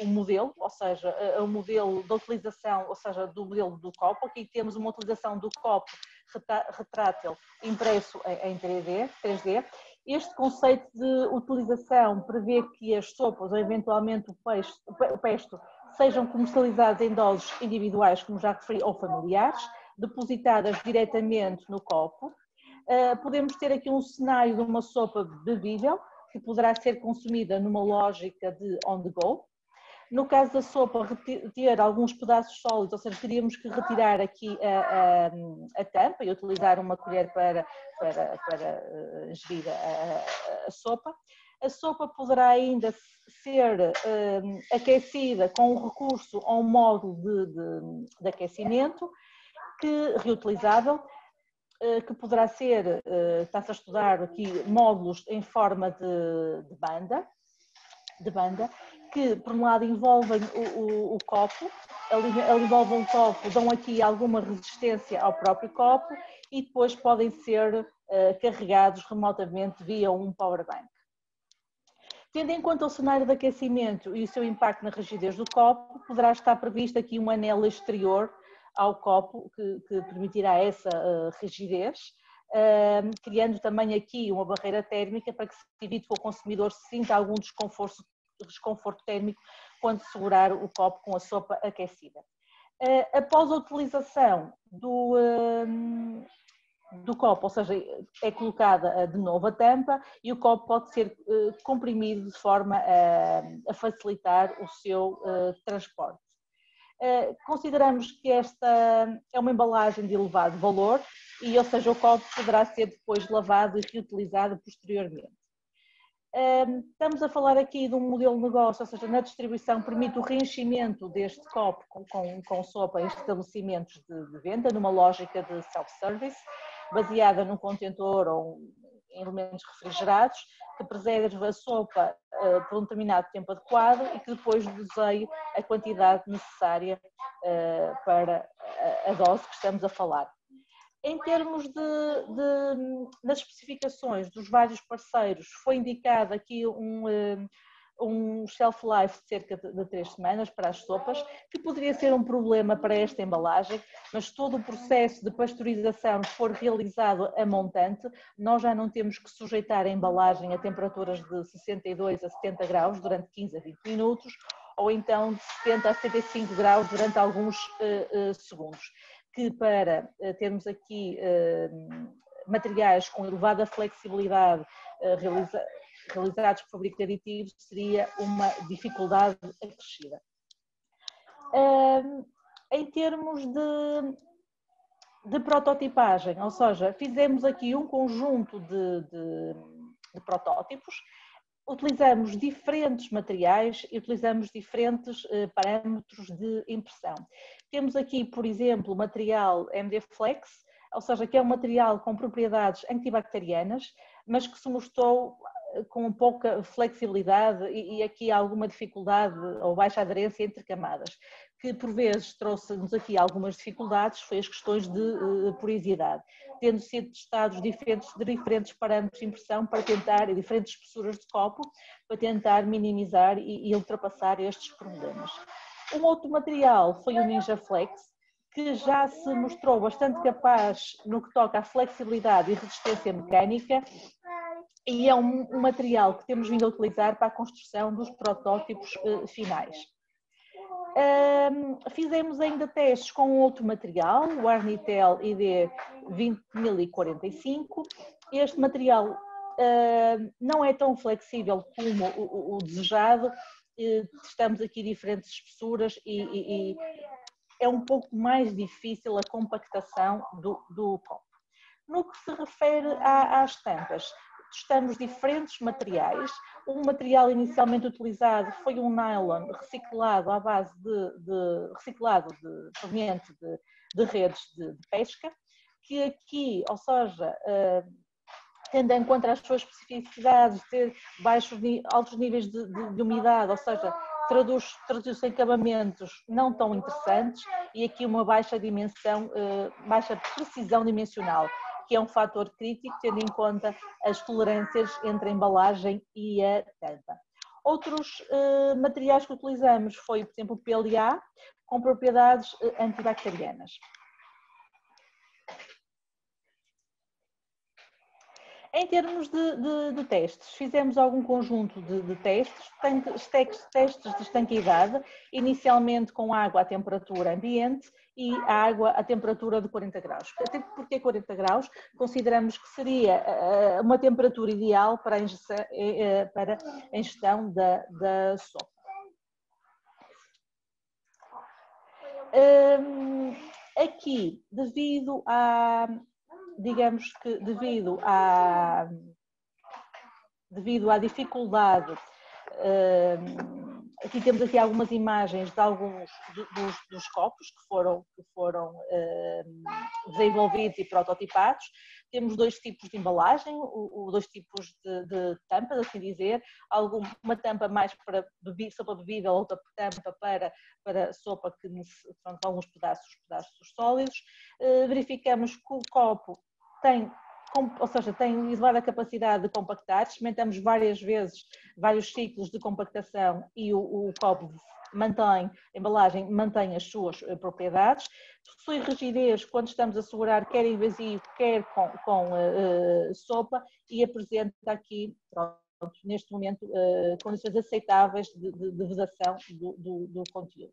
modelo, ou seja, o modelo da utilização, ou seja, do modelo do copo. Aqui temos uma utilização do copo retrátil impresso em 3D. Este conceito de utilização prevê que as sopas ou eventualmente o pesto sejam comercializadas em doses individuais, como já referi, ou familiares, depositadas diretamente no copo. Podemos ter aqui um cenário de uma sopa bebível, que poderá ser consumida numa lógica de on the go. No caso da sopa, ter alguns pedaços sólidos, ou seja, teríamos que retirar aqui a tampa e utilizar uma colher para ingerir a sopa. A sopa poderá ainda ser aquecida com recurso a um módulo de aquecimento reutilizável, que poderá ser, está-se a estudar aqui, módulos em forma de banda, que por um lado envolvem o copo, envolvem o copo, dão aqui alguma resistência ao próprio copo e depois podem ser carregados remotamente via um power bank. Tendo em conta o cenário de aquecimento e o seu impacto na rigidez do copo, poderá estar previsto aqui um anel exterior ao copo que permitirá essa rigidez, criando também aqui uma barreira térmica para que se evite que o consumidor sinta algum desconforto térmico quando segurar o copo com a sopa aquecida. Após a utilização do copo, ou seja, é colocada de novo a tampa e o copo pode ser comprimido de forma a facilitar o seu transporte. Consideramos que esta é uma embalagem de elevado valor e, ou seja, o copo poderá ser depois lavado e reutilizado posteriormente. Estamos a falar aqui de um modelo de negócio, ou seja, na distribuição permite o reenchimento deste copo com sopa em estabelecimentos de venda, numa lógica de self-service, baseada num contentor ou em elementos refrigerados, que preserva a sopa por um determinado tempo adequado e que depois doseie a quantidade necessária para a dose que estamos a falar. Em termos nas especificações dos vários parceiros, foi indicado aqui um shelf life de cerca de 3 semanas para as sopas, que poderia ser um problema para esta embalagem, mas todo o processo de pasteurização for realizado a montante, nós já não temos que sujeitar a embalagem a temperaturas de 62 a 70 graus durante 15 a 20 minutos, ou então de 70 a 75 graus durante alguns segundos, que para termos aqui materiais com elevada flexibilidade realizados por fabrico aditivo seria uma dificuldade acrescida. Em termos de prototipagem, ou seja, fizemos aqui um conjunto de protótipos, utilizamos diferentes materiais e utilizamos diferentes parâmetros de impressão. Temos aqui, por exemplo, o material MD Flex, ou seja, que é um material com propriedades antibacterianas, mas que se mostrou com pouca flexibilidade e aqui alguma dificuldade ou baixa aderência entre camadas, que por vezes trouxe-nos aqui algumas dificuldades, foi as questões de porosidade, tendo sido testados diferentes parâmetros de impressão para tentar, diferentes espessuras de copo, para tentar minimizar e ultrapassar estes problemas. Um outro material foi o Ninja Flex, que já se mostrou bastante capaz no que toca à flexibilidade e resistência mecânica, e é um material que temos vindo a utilizar para a construção dos protótipos finais. Fizemos ainda testes com outro material, o Arnitel ID 20045. Este material não é tão flexível como o desejado, testamos aqui diferentes espessuras e é um pouco mais difícil a compactação do copo. No que se refere às tampas, testamos diferentes materiais. O material inicialmente utilizado foi um nylon reciclado à base proveniente de redes de pesca, que aqui, ou seja, tendo em conta as suas especificidades, ter altos níveis de umidade, ou seja, traduz-se em acabamentos não tão interessantes e aqui uma baixa precisão dimensional, que é um fator crítico, tendo em conta as tolerâncias entre a embalagem e a tampa. Outros materiais que utilizamos foi, por exemplo, o PLA, com propriedades antibacterianas. Em termos de testes, fizemos algum conjunto de testes de estanqueidade, inicialmente com água à temperatura ambiente e a água à temperatura de 40 graus. Porquê 40 graus? Consideramos que seria uma temperatura ideal para a ingestão da sopa. Aqui, devido à dificuldade, aqui temos aqui algumas imagens de alguns dos copos que foram desenvolvidos e prototipados. Temos dois tipos de embalagem, dois tipos de tampas, assim dizer, uma tampa mais para sopa bebível, outra tampa para sopa que são alguns pedaços sólidos. Verificamos que o copo tem elevada capacidade de compactar, experimentamos várias vezes, vários ciclos de compactação e o copo a embalagem mantém as suas propriedades, possui rigidez quando estamos a segurar quer em vazio, quer com sopa e apresenta aqui, neste momento, condições aceitáveis de vedação do conteúdo.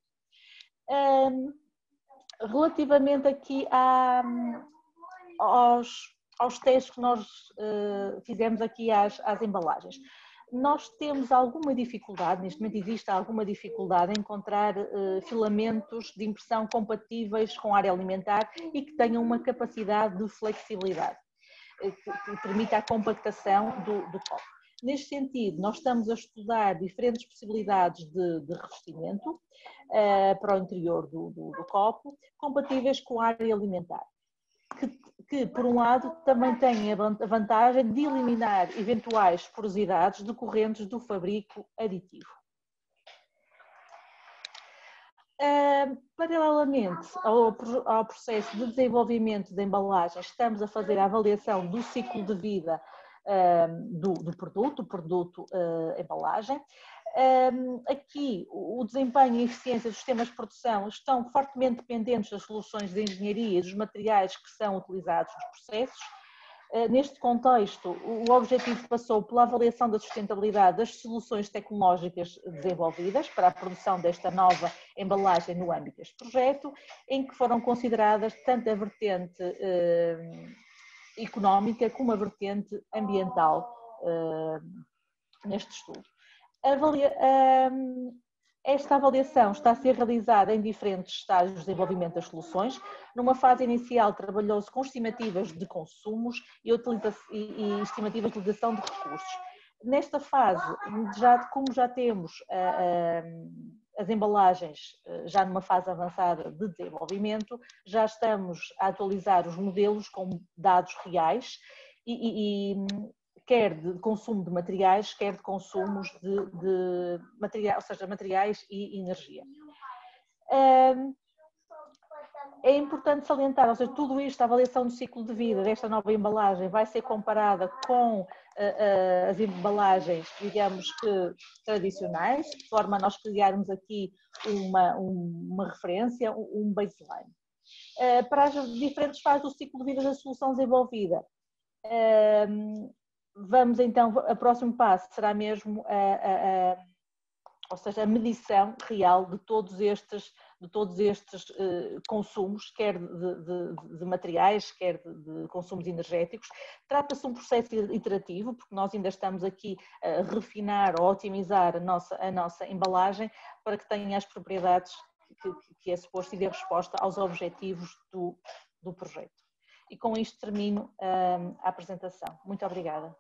Relativamente aqui aos testes que nós fizemos aqui às embalagens. Nós temos alguma dificuldade, neste momento existe alguma dificuldade em encontrar filamentos de impressão compatíveis com a área alimentar e que tenham uma capacidade de flexibilidade, que permita a compactação do copo. Neste sentido, nós estamos a estudar diferentes possibilidades de revestimento para o interior do copo, compatíveis com a área alimentar. Que, por um lado, também tem a vantagem de eliminar eventuais porosidades decorrentes do fabrico aditivo. Paralelamente ao processo de desenvolvimento da embalagem, estamos a fazer a avaliação do ciclo de vida do produto embalagem. Aqui, o desempenho e a eficiência dos sistemas de produção estão fortemente dependentes das soluções de engenharia e dos materiais que são utilizados nos processos. Neste contexto, o objetivo passou pela avaliação da sustentabilidade das soluções tecnológicas desenvolvidas para a produção desta nova embalagem no âmbito deste projeto, em que foram consideradas tanto a vertente económica como a vertente ambiental neste estudo. Esta avaliação está a ser realizada em diferentes estágios de desenvolvimento das soluções. Numa fase inicial trabalhou-se com estimativas de consumos e estimativas de utilização de recursos. Nesta fase, como já temos as embalagens já numa fase avançada de desenvolvimento, já estamos a atualizar os modelos com dados reais quer de consumo de materiais, quer de consumos de materiais, ou seja, materiais e energia. É importante salientar, ou seja, tudo isto, a avaliação do ciclo de vida desta nova embalagem vai ser comparada com as embalagens, digamos que tradicionais, de forma a nós criarmos aqui uma referência, um baseline. Para as diferentes fases do ciclo de vida da solução desenvolvida, vamos então, o próximo passo será mesmo ou seja, a medição real de todos estes consumos, quer de materiais, quer de consumos energéticos. Trata-se de um processo iterativo, porque nós ainda estamos aqui a refinar ou otimizar a nossa embalagem para que tenha as propriedades que é suposto e dê resposta aos objetivos do projeto. E com isto termino a apresentação. Muito obrigada.